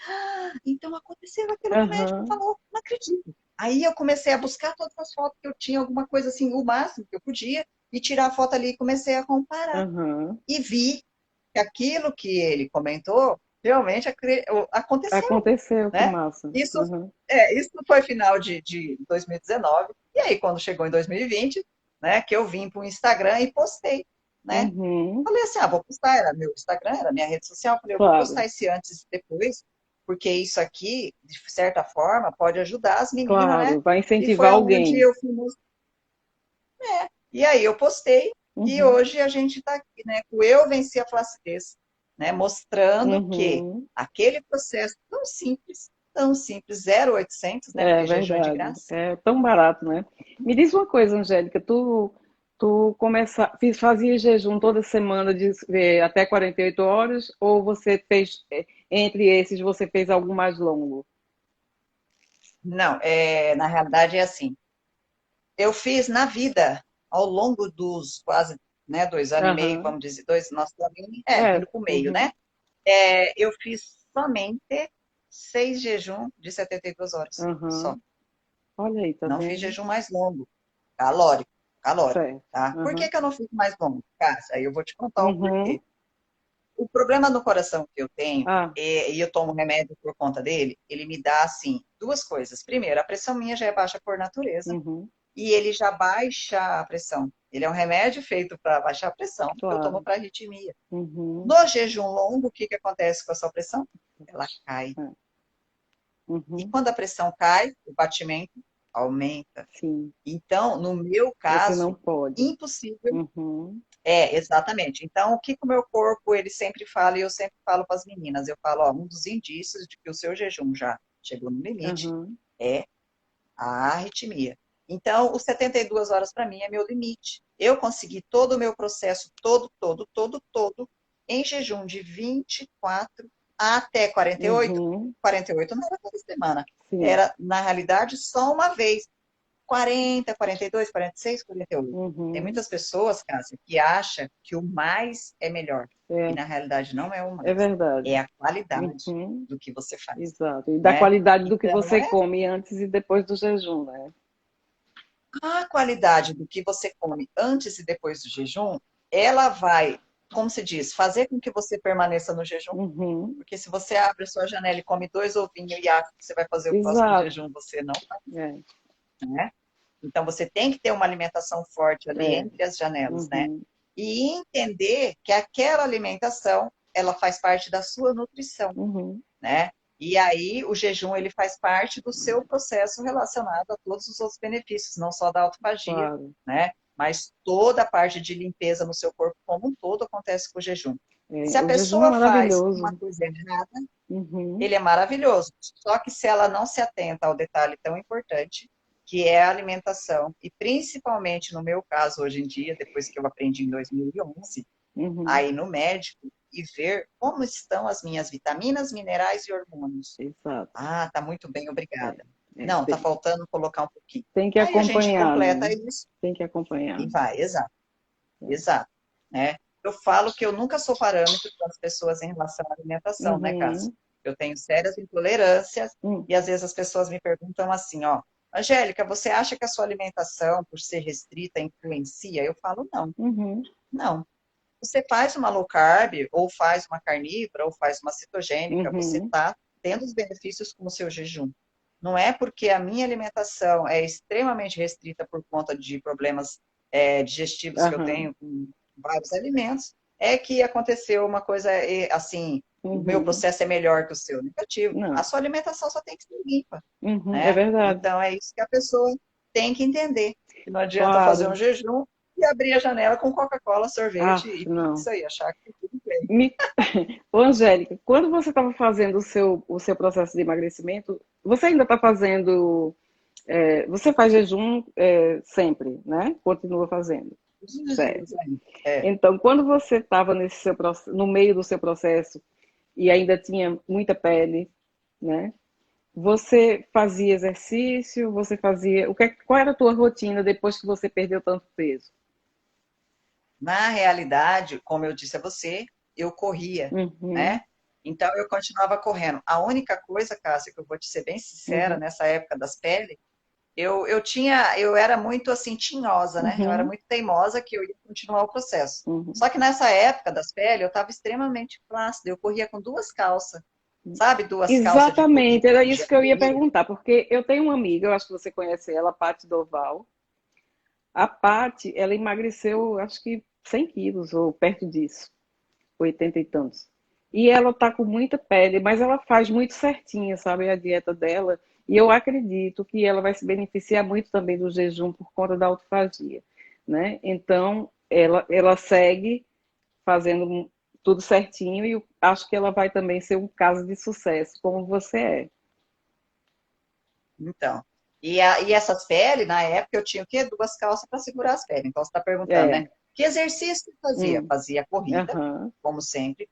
Speaker 2: então aconteceu aquilo que o médico
Speaker 3: Aham.
Speaker 2: falou, não acredito. Aí eu comecei a buscar todas as fotos que eu tinha, alguma coisa assim, o máximo que eu podia, e tirar a foto ali e comecei a comparar.
Speaker 3: Aham.
Speaker 2: E vi que aquilo que ele comentou realmente aconteceu,
Speaker 3: Aconteceu, que
Speaker 2: né?
Speaker 3: massa.
Speaker 2: Isso,
Speaker 3: Aham.
Speaker 2: isso foi final de 2019. E aí, quando chegou em 2020, né, que eu vim para o Instagram e postei, né?
Speaker 3: Uhum.
Speaker 2: Falei assim, vou postar, era meu Instagram, era minha rede social, falei, eu vou
Speaker 3: Claro,
Speaker 2: postar esse antes e depois, porque isso aqui, de certa forma, pode ajudar as meninas, né?
Speaker 3: claro. Vai
Speaker 2: E
Speaker 3: incentivar
Speaker 2: foi onde
Speaker 3: alguém.
Speaker 2: eu fui mostrar. E aí eu postei, e
Speaker 3: Uhum.
Speaker 2: hoje a gente está aqui, né? Com Eu Venci a Flacidez, né? Mostrando que
Speaker 3: Uhum.
Speaker 2: aquele processo tão simples, 0800, né?
Speaker 3: É
Speaker 2: Porque jejum é de
Speaker 3: verdade.
Speaker 2: graça.
Speaker 3: É tão barato, né? Me diz uma coisa, Angélica, fazia jejum toda semana até 48 horas ou você fez, entre esses, você fez algo mais longo?
Speaker 2: Não, na realidade é assim. Eu fiz na vida, ao longo dos quase, né, 2 anos e meio,
Speaker 3: Aham.
Speaker 2: vamos dizer, nós estamos
Speaker 3: É.
Speaker 2: indo para o meio,
Speaker 3: Uhum.
Speaker 2: né? Eu fiz somente 6 jejum de 72 horas, só.
Speaker 3: Aham. Olha aí, tá
Speaker 2: Não fiz
Speaker 3: vendo?
Speaker 2: jejum mais longo, calórico. calórico,
Speaker 3: Certo.
Speaker 2: tá? Por
Speaker 3: Uhum.
Speaker 2: que que eu não fico mais longo, Cássia? Aí eu vou te contar o
Speaker 3: Uhum.
Speaker 2: porquê. O problema no coração que eu tenho,
Speaker 3: Ah,
Speaker 2: e eu tomo remédio por conta dele, ele me dá, assim, duas coisas. Primeiro, a pressão minha já é baixa por natureza,
Speaker 3: uhum.
Speaker 2: e ele já baixa a pressão. Ele é um remédio feito para baixar a pressão, eu tomo
Speaker 3: Claro.
Speaker 2: para arritmia.
Speaker 3: Uhum.
Speaker 2: No jejum longo, o que que acontece com a sua pressão? Ela cai.
Speaker 3: É.
Speaker 2: E
Speaker 3: Uhum.
Speaker 2: quando a pressão cai, o batimento aumenta.
Speaker 3: Sim.
Speaker 2: Então, no meu
Speaker 3: Você não
Speaker 2: caso,
Speaker 3: pode.
Speaker 2: impossível.
Speaker 3: Uhum.
Speaker 2: É, exatamente. Então, o que que o meu corpo, ele sempre fala, e eu sempre falo para as meninas, eu falo, ó, um dos indícios de que o seu jejum já chegou no limite
Speaker 3: Uhum.
Speaker 2: é a arritmia. Então, os 72 horas para mim é meu limite. Eu consegui todo o meu processo, todo, em jejum de 24 até 48.
Speaker 3: Uhum.
Speaker 2: 48 não era toda semana.
Speaker 3: Sim.
Speaker 2: Era, na realidade, só uma vez. 40, 42, 46, 48. Tem
Speaker 3: Uhum.
Speaker 2: muitas pessoas, Cássia, que acham que o mais é melhor. E
Speaker 3: É,
Speaker 2: na realidade não é o
Speaker 3: é
Speaker 2: mais.
Speaker 3: verdade.
Speaker 2: É a qualidade
Speaker 3: Uhum.
Speaker 2: do que você faz,
Speaker 3: Exato. E da
Speaker 2: né?
Speaker 3: qualidade do que
Speaker 2: Então,
Speaker 3: você come antes e depois do jejum, né?
Speaker 2: a qualidade do que você come antes e depois do jejum, ela vai, como se diz, fazer com que você permaneça no jejum.
Speaker 3: Uhum.
Speaker 2: Porque se você abre a sua janela e come 2 ovinhos e acha que você vai fazer o próximo
Speaker 3: Exato.
Speaker 2: jejum, você não vai,
Speaker 3: É,
Speaker 2: né? Então, você tem que ter uma alimentação forte ali
Speaker 3: é.
Speaker 2: entre as janelas, né?
Speaker 3: Uhum.
Speaker 2: E entender que aquela alimentação, ela faz parte da sua nutrição,
Speaker 3: Uhum.
Speaker 2: né? E aí, o jejum, ele faz parte do seu processo relacionado a todos os outros benefícios, não só da autofagia,
Speaker 3: Claro.
Speaker 2: né? Mas toda a parte de limpeza no seu corpo como um todo acontece com o jejum. Se
Speaker 3: É,
Speaker 2: a
Speaker 3: o jejum é
Speaker 2: pessoa faz uma
Speaker 3: maravilhoso.
Speaker 2: coisa errada,
Speaker 3: Uhum.
Speaker 2: ele é maravilhoso. Só que se ela não se atenta ao detalhe tão importante, que é a alimentação, e principalmente no meu caso hoje em dia, depois que eu aprendi em 2011,
Speaker 3: Uhum.
Speaker 2: a ir no médico e ver como estão as minhas vitaminas, minerais e hormônios.
Speaker 3: Exato.
Speaker 2: Ah, tá muito bem,
Speaker 3: É,
Speaker 2: obrigada.
Speaker 3: é.
Speaker 2: Não, tá faltando colocar um pouquinho.
Speaker 3: Tem que
Speaker 2: Aí a gente
Speaker 3: acompanhar,
Speaker 2: completa
Speaker 3: né?
Speaker 2: isso
Speaker 3: Tem que acompanhar.
Speaker 2: e vai, exato,
Speaker 3: É.
Speaker 2: exato, né? Eu falo que eu nunca sou parâmetro para as pessoas em relação à alimentação, né, Cássia?
Speaker 3: Uhum.
Speaker 2: Eu tenho sérias intolerâncias
Speaker 3: Hum.
Speaker 2: e às vezes as pessoas me perguntam assim, ó, Angélica, você acha que a sua alimentação, por ser restrita, influencia? Eu falo, não,
Speaker 3: Uhum.
Speaker 2: não. Você faz uma low carb, ou faz uma carnívora, ou faz uma cetogênica, você
Speaker 3: Uhum.
Speaker 2: está tendo os benefícios com o seu jejum. Não é porque a minha alimentação é extremamente restrita por conta de problemas digestivos que eu
Speaker 3: Aham.
Speaker 2: tenho com vários alimentos, é que aconteceu uma coisa assim, o meu
Speaker 3: Uhum.
Speaker 2: processo é melhor que o seu. Negativo. A
Speaker 3: Não.
Speaker 2: sua alimentação só tem que ser limpa,
Speaker 3: Uhum. É
Speaker 2: né?
Speaker 3: verdade.
Speaker 2: Então é isso que a pessoa tem que entender. Que não adianta fazer um
Speaker 3: Claro.
Speaker 2: jejum e abrir a janela com Coca-Cola, sorvete
Speaker 3: Ah,
Speaker 2: e
Speaker 3: não.
Speaker 2: pizza e achar que tudo bem.
Speaker 3: Me... Ô, Angélica, quando você estava fazendo o seu processo de emagrecimento, você ainda está fazendo. Você faz jejum sempre, né? Continua fazendo.
Speaker 2: Todos os
Speaker 3: Certo.
Speaker 2: dias ainda. É.
Speaker 3: Então, quando você estava no meio do seu processo e ainda tinha muita pele, né? Você fazia exercício? Você fazia. Qual era a tua rotina depois que você perdeu tanto peso?
Speaker 2: Na realidade, como eu disse a você, eu corria,
Speaker 3: Uhum,
Speaker 2: né? Então eu continuava correndo. A única coisa, Cássia, que eu vou te ser bem sincera,
Speaker 3: uhum,
Speaker 2: nessa época das peles, eu era muito assim, tinhosa, né? Eu era
Speaker 3: uhum,
Speaker 2: muito teimosa que eu ia continuar o processo.
Speaker 3: uhum.
Speaker 2: Só que nessa época das peles, eu estava extremamente flácida, eu corria com duas calças, sabe? Duas calças de
Speaker 3: Exatamente,
Speaker 2: corrida
Speaker 3: era
Speaker 2: de
Speaker 3: isso que eu ia
Speaker 2: areia.
Speaker 3: perguntar, porque eu tenho uma amiga, eu acho que você conhece ela, a Paty Doval. A Paty, ela emagreceu, acho que 100 quilos, ou perto disso, 80 e tantos. E ela tá com muita pele, mas ela faz muito certinha, sabe, a dieta dela. E eu acredito que ela vai se beneficiar muito também do jejum por conta da autofagia, né? Então, ela segue fazendo tudo certinho e eu acho que ela vai também ser um caso de sucesso, como você é.
Speaker 2: Então, e essas peles, na época, eu tinha o quê? Duas calças para segurar as peles. Então, você está perguntando, né?
Speaker 3: É.
Speaker 2: Que exercício eu fazia?
Speaker 3: Hum.
Speaker 2: Fazia corrida,
Speaker 3: Aham.
Speaker 2: como sempre.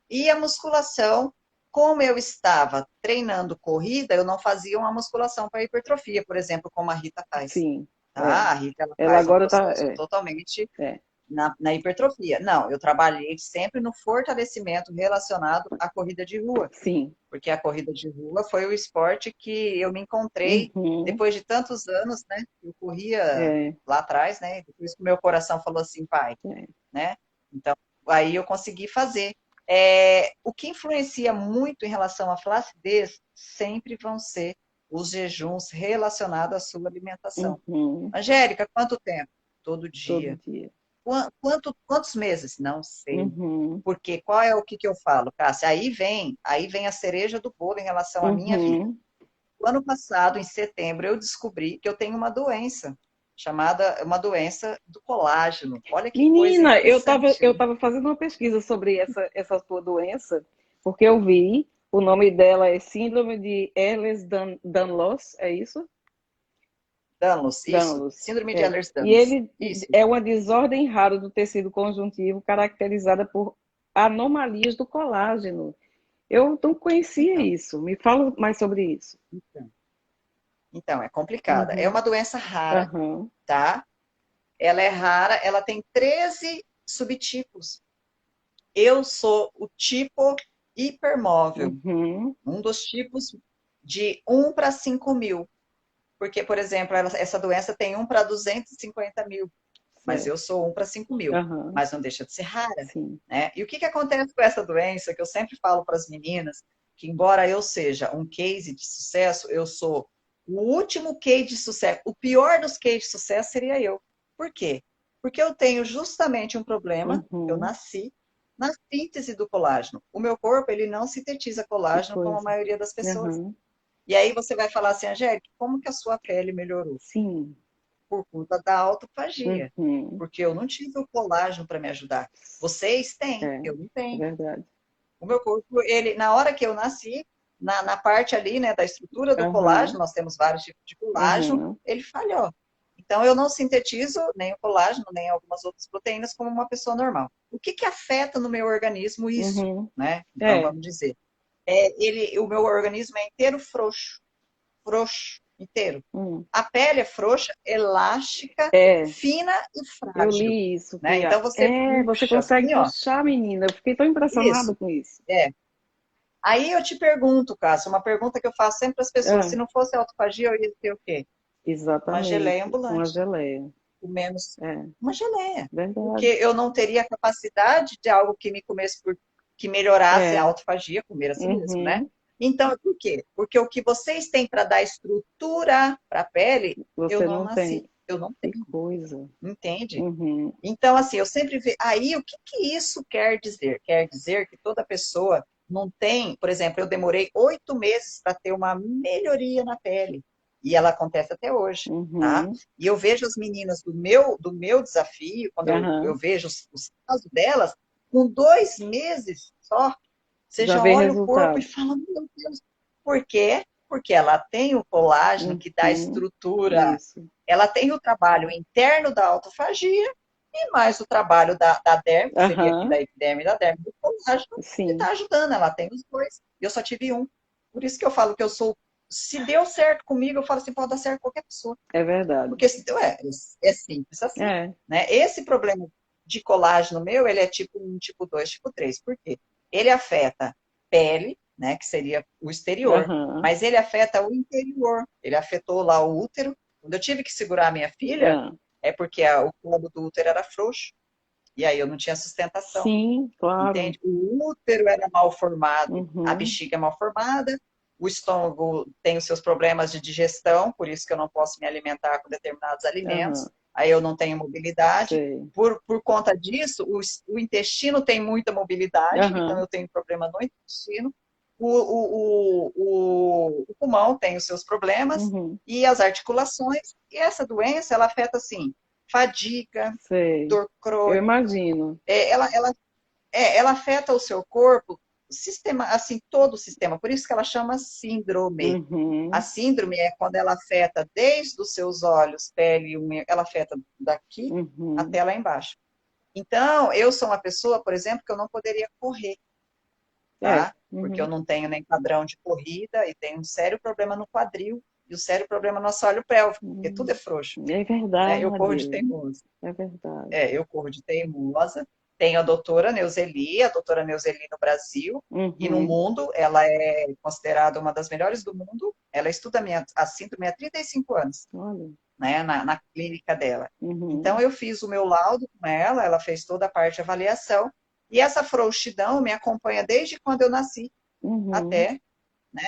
Speaker 2: E a musculação, como eu estava treinando corrida, eu não fazia uma musculação para hipertrofia, por exemplo, como a Rita faz.
Speaker 3: Sim. É.
Speaker 2: Tá? A Rita, ela
Speaker 3: Ela
Speaker 2: faz um
Speaker 3: agora tá.
Speaker 2: processo totalmente
Speaker 3: É.
Speaker 2: na hipertrofia. Não, eu trabalhei sempre no fortalecimento relacionado à corrida de rua,
Speaker 3: Sim.
Speaker 2: porque a corrida de rua foi o esporte que eu me encontrei
Speaker 3: Uhum.
Speaker 2: depois de tantos anos, né? Eu corria
Speaker 3: É,
Speaker 2: lá atrás, né? Depois que o meu coração falou assim, pai,
Speaker 3: é.
Speaker 2: né? Então, aí eu consegui fazer. O que influencia muito em relação à flacidez sempre vão ser os jejuns relacionados à sua alimentação.
Speaker 3: Uhum.
Speaker 2: Angélica, quanto tempo? Todo
Speaker 3: Todo
Speaker 2: dia.
Speaker 3: dia.
Speaker 2: Quantos meses? Não sei.
Speaker 3: Uhum.
Speaker 2: Porque qual é o que eu falo, Cássia? Aí vem a cereja do bolo em relação à minha vida.
Speaker 3: Uhum.
Speaker 2: O ano passado, em setembro, eu descobri que eu tenho uma doença chamada uma doença do colágeno. Olha que coisa
Speaker 3: Menina,
Speaker 2: interessante,
Speaker 3: eu
Speaker 2: né?
Speaker 3: tava fazendo uma pesquisa sobre essa tua doença, porque eu vi, o nome dela é Síndrome de Ehlers-Danlos, é isso?
Speaker 2: Danlos, isso.
Speaker 3: Danlos.
Speaker 2: Síndrome de
Speaker 3: É. E
Speaker 2: Ehlers-Danlos.
Speaker 3: ele
Speaker 2: Isso.
Speaker 3: é uma desordem rara do tecido conjuntivo caracterizada por anomalias do colágeno. Eu não conhecia
Speaker 2: Então,
Speaker 3: isso. Me fala mais sobre isso.
Speaker 2: então, então, é complicada. É
Speaker 3: Uhum.
Speaker 2: uma doença rara,
Speaker 3: Aham.
Speaker 2: tá? Ela é rara, ela tem 13 subtipos. Eu sou o tipo hipermóvel,
Speaker 3: Uhum.
Speaker 2: um dos tipos de 1 para 5.000. Porque, por exemplo, essa doença tem 1 para 250.000, mas eu
Speaker 3: Certo.
Speaker 2: sou 1 para 5.000,
Speaker 3: Aham.
Speaker 2: mas não deixa de ser rara,
Speaker 3: Sim.
Speaker 2: né? E o que acontece com essa doença, que eu sempre falo para as meninas, que embora eu seja um case de sucesso, eu sou o último case de sucesso, o pior dos cases de sucesso seria eu. Por quê? Porque eu tenho justamente um problema, eu
Speaker 3: Uhum.
Speaker 2: nasci na síntese do colágeno. O meu corpo, ele não sintetiza
Speaker 3: Que
Speaker 2: colágeno como a
Speaker 3: coisa.
Speaker 2: maioria das pessoas.
Speaker 3: Aham.
Speaker 2: E aí você vai falar assim, Angélica, como que a sua pele melhorou?
Speaker 3: Sim.
Speaker 2: Por conta da autofagia.
Speaker 3: Uhum.
Speaker 2: Porque eu não tive o colágeno para me ajudar. Vocês têm,
Speaker 3: É,
Speaker 2: eu não
Speaker 3: é
Speaker 2: tenho.
Speaker 3: verdade.
Speaker 2: O meu corpo, ele, na hora que eu nasci, na parte ali, né, da estrutura do colágeno,
Speaker 3: Aham.
Speaker 2: nós temos vários tipos de colágeno,
Speaker 3: Aham.
Speaker 2: ele falhou. Então, eu não sintetizo nem o colágeno, nem algumas outras proteínas como uma pessoa normal. O que afeta no meu organismo isso,
Speaker 3: Uhum.
Speaker 2: né? Então,
Speaker 3: É.
Speaker 2: vamos dizer, o meu organismo é inteiro frouxo, frouxo, inteiro.
Speaker 3: Hum.
Speaker 2: A pele é frouxa, elástica,
Speaker 3: É,
Speaker 2: fina e
Speaker 3: eu
Speaker 2: frágil,
Speaker 3: li isso,
Speaker 2: né?
Speaker 3: que
Speaker 2: Então você
Speaker 3: você
Speaker 2: puxa
Speaker 3: consegue
Speaker 2: assim, ó,
Speaker 3: puxar, menina. Eu fiquei tão impressionada
Speaker 2: isso.
Speaker 3: com isso.
Speaker 2: É. Aí eu te pergunto, Cássio, uma pergunta que eu faço sempre para as pessoas, se
Speaker 3: Ah,
Speaker 2: não fosse autofagia, eu ia ter o quê? Uma geleia
Speaker 3: exatamente, uma
Speaker 2: ambulante,
Speaker 3: geleia.
Speaker 2: com menos
Speaker 3: É,
Speaker 2: uma geleia, porque
Speaker 3: verdade.
Speaker 2: eu não teria a capacidade de algo que me comesse que melhorasse a
Speaker 3: É,
Speaker 2: autofagia, comer assim mesmo, né?
Speaker 3: uhum.
Speaker 2: Então, por quê? Porque o que vocês têm para dar estrutura para a pele, eu
Speaker 3: Você
Speaker 2: não
Speaker 3: não
Speaker 2: nasci,
Speaker 3: tem.
Speaker 2: eu não
Speaker 3: Que
Speaker 2: tenho,
Speaker 3: coisa.
Speaker 2: entende?
Speaker 3: Uhum.
Speaker 2: Então, assim, eu sempre vejo. Aí, o que isso quer dizer? Quer dizer que toda pessoa não tem. Por exemplo, eu demorei 8 meses para ter uma melhoria na pele. E ela acontece até hoje, tá?
Speaker 3: Uhum.
Speaker 2: E eu vejo as meninas do meu desafio, quando eu
Speaker 3: Aham.
Speaker 2: vejo os casos delas, com 2 meses só, você
Speaker 3: Já
Speaker 2: já
Speaker 3: vê
Speaker 2: olha o corpo e
Speaker 3: resultado.
Speaker 2: fala, meu Deus, por quê? Porque ela tem o colágeno que dá
Speaker 3: Uhum.
Speaker 2: estrutura,
Speaker 3: Isso.
Speaker 2: ela tem o trabalho interno da autofagia e mais o trabalho da derme, que seria aqui
Speaker 3: Aham.
Speaker 2: da epiderme e da derme do colágeno, que
Speaker 3: Sim,
Speaker 2: está ajudando. Ela tem os dois. Eu só tive um. Por isso que eu falo que eu sou. Se deu certo comigo, eu falo assim, pode dar certo com qualquer pessoa.
Speaker 3: é verdade.
Speaker 2: Porque se deu, é simples assim.
Speaker 3: É.
Speaker 2: Né? Esse problema de colágeno meu, ele é tipo 1, tipo 2, tipo 3. Por quê? Ele afeta pele, né, que seria o exterior,
Speaker 3: Aham.
Speaker 2: mas ele afeta o interior. Ele afetou lá o útero. Quando eu tive que segurar a minha filha,
Speaker 3: Ah.
Speaker 2: é porque o colo do útero era frouxo. E aí eu não tinha sustentação,
Speaker 3: Sim, claro.
Speaker 2: entende? O útero era mal formado, a
Speaker 3: Uhum.
Speaker 2: bexiga é mal formada, o estômago tem os seus problemas de digestão, por isso que eu não posso me alimentar com determinados
Speaker 3: Aham.
Speaker 2: alimentos, aí eu não tenho mobilidade.
Speaker 3: Sei.
Speaker 2: Por conta disso, o intestino tem muita mobilidade, então
Speaker 3: Aham.
Speaker 2: eu tenho problema no intestino. O pulmão tem os seus problemas
Speaker 3: Uhum.
Speaker 2: e as articulações. E essa doença, ela afeta, assim, fadiga,
Speaker 3: Sei.
Speaker 2: dor
Speaker 3: Eu
Speaker 2: crônica,
Speaker 3: imagino.
Speaker 2: ela afeta o seu corpo, sistema, assim, todo o sistema. Por isso que ela chama síndrome. A
Speaker 3: Uhum.
Speaker 2: síndrome é quando ela afeta desde os seus olhos, pele e unha, ela afeta daqui
Speaker 3: Uhum.
Speaker 2: até lá embaixo. Então, eu sou uma pessoa, por exemplo, que eu não poderia correr,
Speaker 3: É.
Speaker 2: tá? Porque eu
Speaker 3: Uhum.
Speaker 2: não tenho nem padrão de corrida e tenho um sério problema no quadril. E o sério problema é o nosso assoalho pélvico, porque tudo é frouxo,
Speaker 3: É
Speaker 2: né? Eu corro de
Speaker 3: verdade,
Speaker 2: teimoso.
Speaker 3: é verdade.
Speaker 2: Eu corro de teimosa. Tenho a doutora Neuzeli no Brasil e no
Speaker 3: Uhum,
Speaker 2: mundo. Ela é considerada uma das melhores do mundo. Ela estuda a síndrome há 35 anos,
Speaker 3: olha.
Speaker 2: né, na clínica dela. Então,
Speaker 3: Uhum,
Speaker 2: eu fiz o meu laudo com ela, ela fez toda a parte de avaliação. E essa frouxidão me acompanha desde quando eu nasci
Speaker 3: uhum,
Speaker 2: até, né?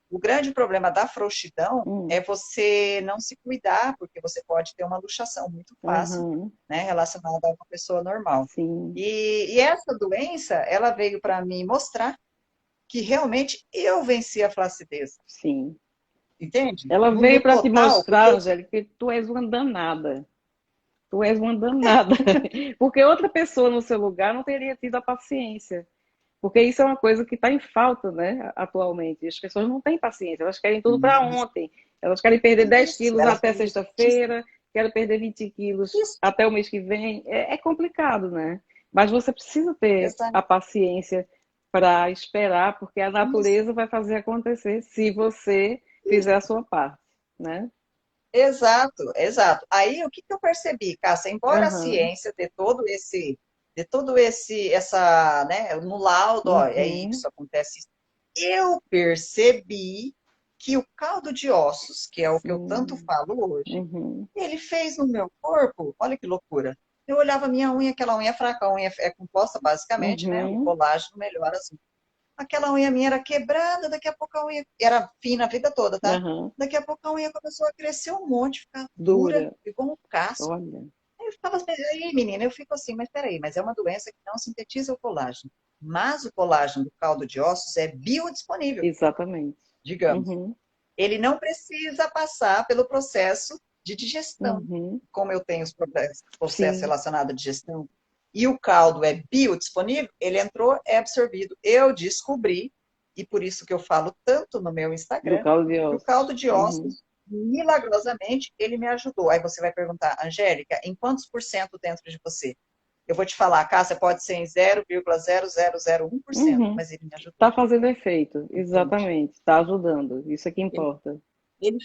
Speaker 2: O grande problema da frouxidão é
Speaker 3: uhum,
Speaker 2: você não se cuidar, porque você pode ter uma luxação muito fácil,
Speaker 3: uhum,
Speaker 2: né, relacionada a uma pessoa normal.
Speaker 3: sim,
Speaker 2: E essa doença, ela veio para mim mostrar que realmente eu venci a flacidez,
Speaker 3: sim.
Speaker 2: entende?
Speaker 3: Ela veio
Speaker 2: No
Speaker 3: para te
Speaker 2: total, porque
Speaker 3: mostrar, Angélica, que tu és uma danada. Tu és uma danada. Porque outra pessoa no seu lugar não teria tido a paciência. Porque isso é uma coisa que está em falta, né, atualmente. As pessoas não têm paciência, elas querem tudo para ontem. Elas querem perder 10
Speaker 2: isso,
Speaker 3: quilos
Speaker 2: elas
Speaker 3: até
Speaker 2: querem justiça.
Speaker 3: sexta-feira, querem perder 20 quilos
Speaker 2: Isso,
Speaker 3: até o mês que vem. É complicado, né? Mas você precisa ter
Speaker 2: exato,
Speaker 3: a paciência para esperar, porque a
Speaker 2: isso,
Speaker 3: natureza vai fazer acontecer se você fizer a
Speaker 2: isso.
Speaker 3: sua parte, né?
Speaker 2: Exato, exato. Aí o que que eu percebi, Cássia? Embora a
Speaker 3: Aham.
Speaker 2: ciência essa, né, no laudo, ó, é
Speaker 3: Uhum.
Speaker 2: isso, acontece isso. Eu percebi que o caldo de ossos, que é o que eu tanto
Speaker 3: Sim.
Speaker 2: falo hoje,
Speaker 3: Uhum.
Speaker 2: ele fez no meu corpo, olha que loucura. Eu olhava a minha unha, aquela unha fraca, a unha é composta basicamente, né? O
Speaker 3: Uhum.
Speaker 2: colágeno melhora as unhas. Aquela unha minha era quebrada, daqui a pouco a unha era fina a vida toda, tá?
Speaker 3: Aham.
Speaker 2: Daqui a pouco a unha começou a crescer um monte, ficar dura,
Speaker 3: Dura.
Speaker 2: igual um casco.
Speaker 3: Olha.
Speaker 2: Aí eu ficava, aí, menina, eu fico assim, mas peraí, mas é uma doença que não sintetiza o colágeno. Mas o colágeno do caldo de ossos é biodisponível,
Speaker 3: Exatamente.
Speaker 2: digamos.
Speaker 3: Uhum.
Speaker 2: Ele não precisa passar pelo processo de digestão,
Speaker 3: Uhum.
Speaker 2: como eu tenho os processos
Speaker 3: Sim.
Speaker 2: relacionados à digestão, e o caldo é biodisponível, ele entrou, é absorvido. Eu descobri, e por isso que eu falo tanto no meu
Speaker 3: Do
Speaker 2: Instagram,
Speaker 3: caldo de
Speaker 2: que o
Speaker 3: ossos.
Speaker 2: caldo de
Speaker 3: Uhum.
Speaker 2: ossos, milagrosamente, ele me ajudou. Aí você vai perguntar, Angélica, em quantos por cento dentro de você? Eu vou te falar, Cássia, pode ser em 0,0001%,
Speaker 3: Uhum.
Speaker 2: mas ele me ajudou,
Speaker 3: Tá fazendo efeito.
Speaker 2: entende?
Speaker 3: Exatamente. Tá ajudando. Isso é que
Speaker 2: Ele,
Speaker 3: importa.
Speaker 2: ele,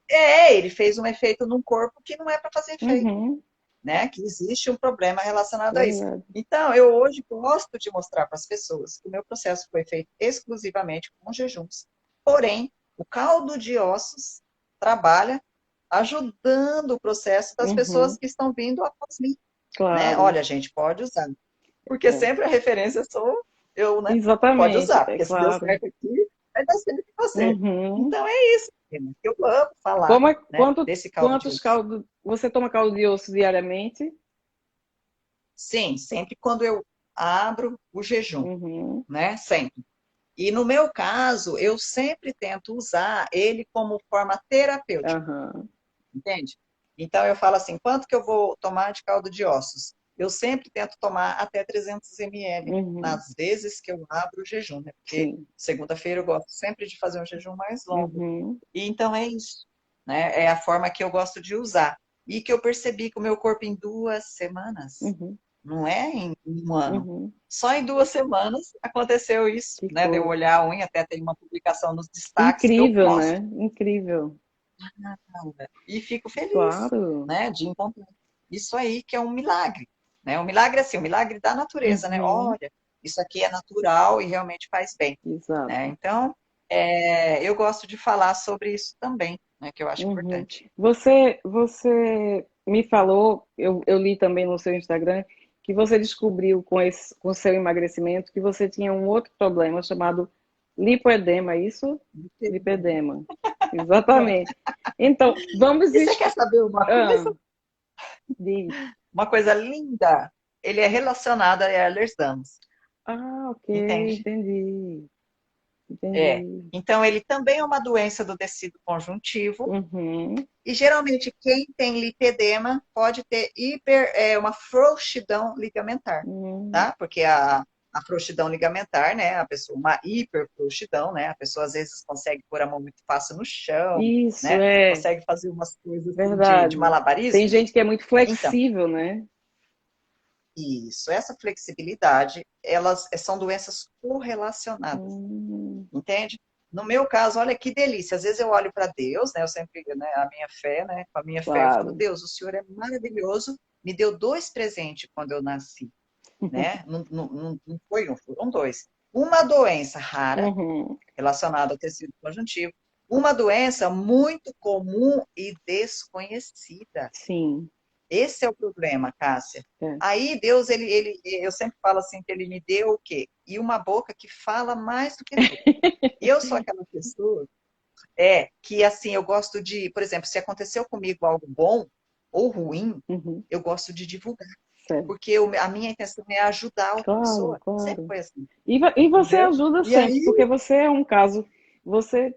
Speaker 2: ele fez um efeito num corpo que não é para fazer efeito,
Speaker 3: Uhum.
Speaker 2: né? Que existe um problema relacionado a isso.
Speaker 3: Verdade.
Speaker 2: Então, eu hoje gosto de mostrar para as pessoas que o meu processo foi feito exclusivamente com jejuns. Porém, o caldo de ossos trabalha ajudando o processo das pessoas
Speaker 3: Uhum.
Speaker 2: que estão vindo após mim, né?
Speaker 3: Claro.
Speaker 2: Olha, gente, pode usar. Porque
Speaker 3: É.
Speaker 2: sempre a referência sou eu, né? Pode
Speaker 3: Exatamente.
Speaker 2: usar,
Speaker 3: É
Speaker 2: porque se deu
Speaker 3: claro.
Speaker 2: certo aqui, vai dar certo em você.
Speaker 3: Uhum.
Speaker 2: Então é isso, menina. Eu amo falar,
Speaker 3: Como é,
Speaker 2: né, desse caldo de
Speaker 3: quantos
Speaker 2: osso.
Speaker 3: caldos... Você toma caldo de osso diariamente?
Speaker 2: Sim, sempre quando eu abro o jejum,
Speaker 3: Uhum.
Speaker 2: né? Sempre. E no meu caso, eu sempre tento usar ele como forma terapêutica,
Speaker 3: Aham.
Speaker 2: entende? Então eu falo assim, quanto que eu vou tomar de caldo de ossos? Eu sempre tento tomar até 300 ml,
Speaker 3: Uhum.
Speaker 2: nas vezes que eu abro o jejum, né? Porque
Speaker 3: Sim.
Speaker 2: segunda-feira eu gosto sempre de fazer um jejum mais longo.
Speaker 3: Uhum.
Speaker 2: E então é isso, né? É a forma que eu gosto de usar. E que eu percebi que o meu corpo em 2 semanas,
Speaker 3: Uhum.
Speaker 2: não é em um ano.
Speaker 3: Uhum.
Speaker 2: Só em 2 semanas aconteceu isso,
Speaker 3: Que
Speaker 2: né? De eu
Speaker 3: coisa.
Speaker 2: olhar a unha, até tem uma publicação nos destaques que eu
Speaker 3: Incrível, né?
Speaker 2: mostro.
Speaker 3: Incrível.
Speaker 2: E fico feliz,
Speaker 3: Claro.
Speaker 2: né? De encontrar isso aí que é um milagre, né? Um milagre assim, um milagre da natureza, né?
Speaker 3: Uhum.
Speaker 2: Olha, isso aqui é natural e realmente faz bem, né?
Speaker 3: Exato.
Speaker 2: Então, eu gosto de falar sobre isso também, né? Que eu acho
Speaker 3: Uhum.
Speaker 2: importante.
Speaker 3: Você me falou, eu li também no seu Instagram, que você descobriu com o seu emagrecimento que você tinha um outro problema chamado lipoedema, é isso? Lipedema. Exatamente. Então, vamos.
Speaker 2: E você quer saber uma
Speaker 3: Ah,
Speaker 2: coisa?
Speaker 3: diz.
Speaker 2: Uma coisa linda? Ele é relacionado a Ehlers-Danlos,
Speaker 3: Ah, ok,
Speaker 2: entende?
Speaker 3: entendi.
Speaker 2: É.
Speaker 3: Entendi.
Speaker 2: Então, ele também é uma doença do tecido conjuntivo.
Speaker 3: Uhum.
Speaker 2: E geralmente quem tem lipedema pode ter uma frouxidão ligamentar,
Speaker 3: Uhum.
Speaker 2: tá? Porque a frouxidão ligamentar, né? A pessoa, uma hiperfrouxidão, né? A pessoa às vezes consegue pôr a mão muito fácil no chão,
Speaker 3: Isso
Speaker 2: né?
Speaker 3: é
Speaker 2: Consegue fazer umas coisas assim de
Speaker 3: verdade. Tem
Speaker 2: malabarismo.
Speaker 3: gente que é muito
Speaker 2: Então,
Speaker 3: flexível, né?
Speaker 2: isso, essa flexibilidade, elas são doenças correlacionadas,
Speaker 3: Hum,
Speaker 2: entende? No meu caso, olha que delícia. Às vezes eu olho para Deus, né? Eu sempre, né, a minha fé, né? Com a minha fé, eu falo,
Speaker 3: Claro.
Speaker 2: Deus, o Senhor é maravilhoso, me deu dois presentes quando eu nasci, né? Não foi um, foram dois. Uma doença rara,
Speaker 3: Uhum.
Speaker 2: relacionada ao tecido conjuntivo, uma doença muito comum e desconhecida.
Speaker 3: Sim.
Speaker 2: Esse é o problema, Cássia.
Speaker 3: É.
Speaker 2: Aí Deus, eu sempre falo assim, que ele me deu o quê? E uma boca que fala mais do que tudo. E eu sou aquela pessoa que assim, eu gosto de, por exemplo, se aconteceu comigo algo bom ou ruim,
Speaker 3: Uhum.
Speaker 2: eu gosto de divulgar,
Speaker 3: Certo.
Speaker 2: porque a minha intenção é ajudar a outra
Speaker 3: Claro,
Speaker 2: pessoa. Sempre
Speaker 3: claro.
Speaker 2: foi assim,
Speaker 3: E você
Speaker 2: entendeu?
Speaker 3: ajuda
Speaker 2: E
Speaker 3: sempre,
Speaker 2: aí,
Speaker 3: porque você é um caso, você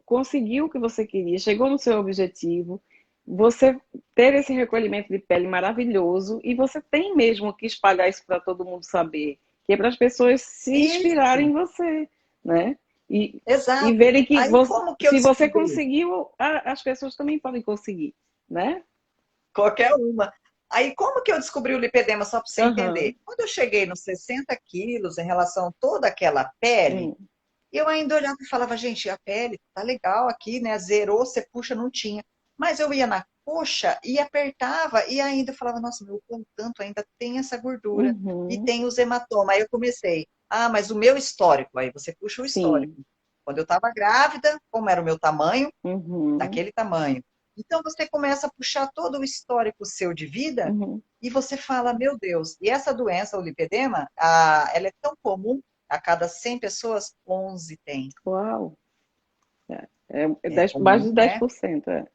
Speaker 3: conseguiu o que você queria, chegou no seu objetivo, você teve esse recolhimento de pele maravilhoso e você tem mesmo que espalhar isso para todo mundo saber, que é para as pessoas se inspirarem
Speaker 2: isso,
Speaker 3: em você, né? E
Speaker 2: exato.
Speaker 3: verem que
Speaker 2: Aí como que eu
Speaker 3: se você
Speaker 2: descobri?
Speaker 3: conseguiu, as pessoas também podem conseguir, né?
Speaker 2: Qualquer uma. Aí, como que eu descobri o lipedema, só para você entender?
Speaker 3: Aham.
Speaker 2: Quando eu cheguei nos 60 quilos, em relação a toda aquela pele,
Speaker 3: Hum.
Speaker 2: eu ainda olhava e falava, gente, a pele tá legal aqui, né? Zerou, você puxa, não tinha. Mas eu ia na coxa e apertava, e ainda eu falava, nossa, meu corpo tanto ainda tem essa gordura. E
Speaker 3: Uhum.
Speaker 2: tem os hematomas. Aí eu comecei, mas o meu histórico, aí você puxa o histórico.
Speaker 3: Sim.
Speaker 2: Quando eu estava grávida, como era o meu tamanho,
Speaker 3: Uhum.
Speaker 2: daquele tamanho. Então você começa a puxar todo o histórico seu de vida
Speaker 3: Uhum.
Speaker 2: e você fala, meu Deus, e essa doença, o lipedema, ela é tão comum, a cada 100 pessoas, 11 tem.
Speaker 3: Uau! É
Speaker 2: É
Speaker 3: mais de
Speaker 2: comum,
Speaker 3: dez
Speaker 2: né?
Speaker 3: por cento. É.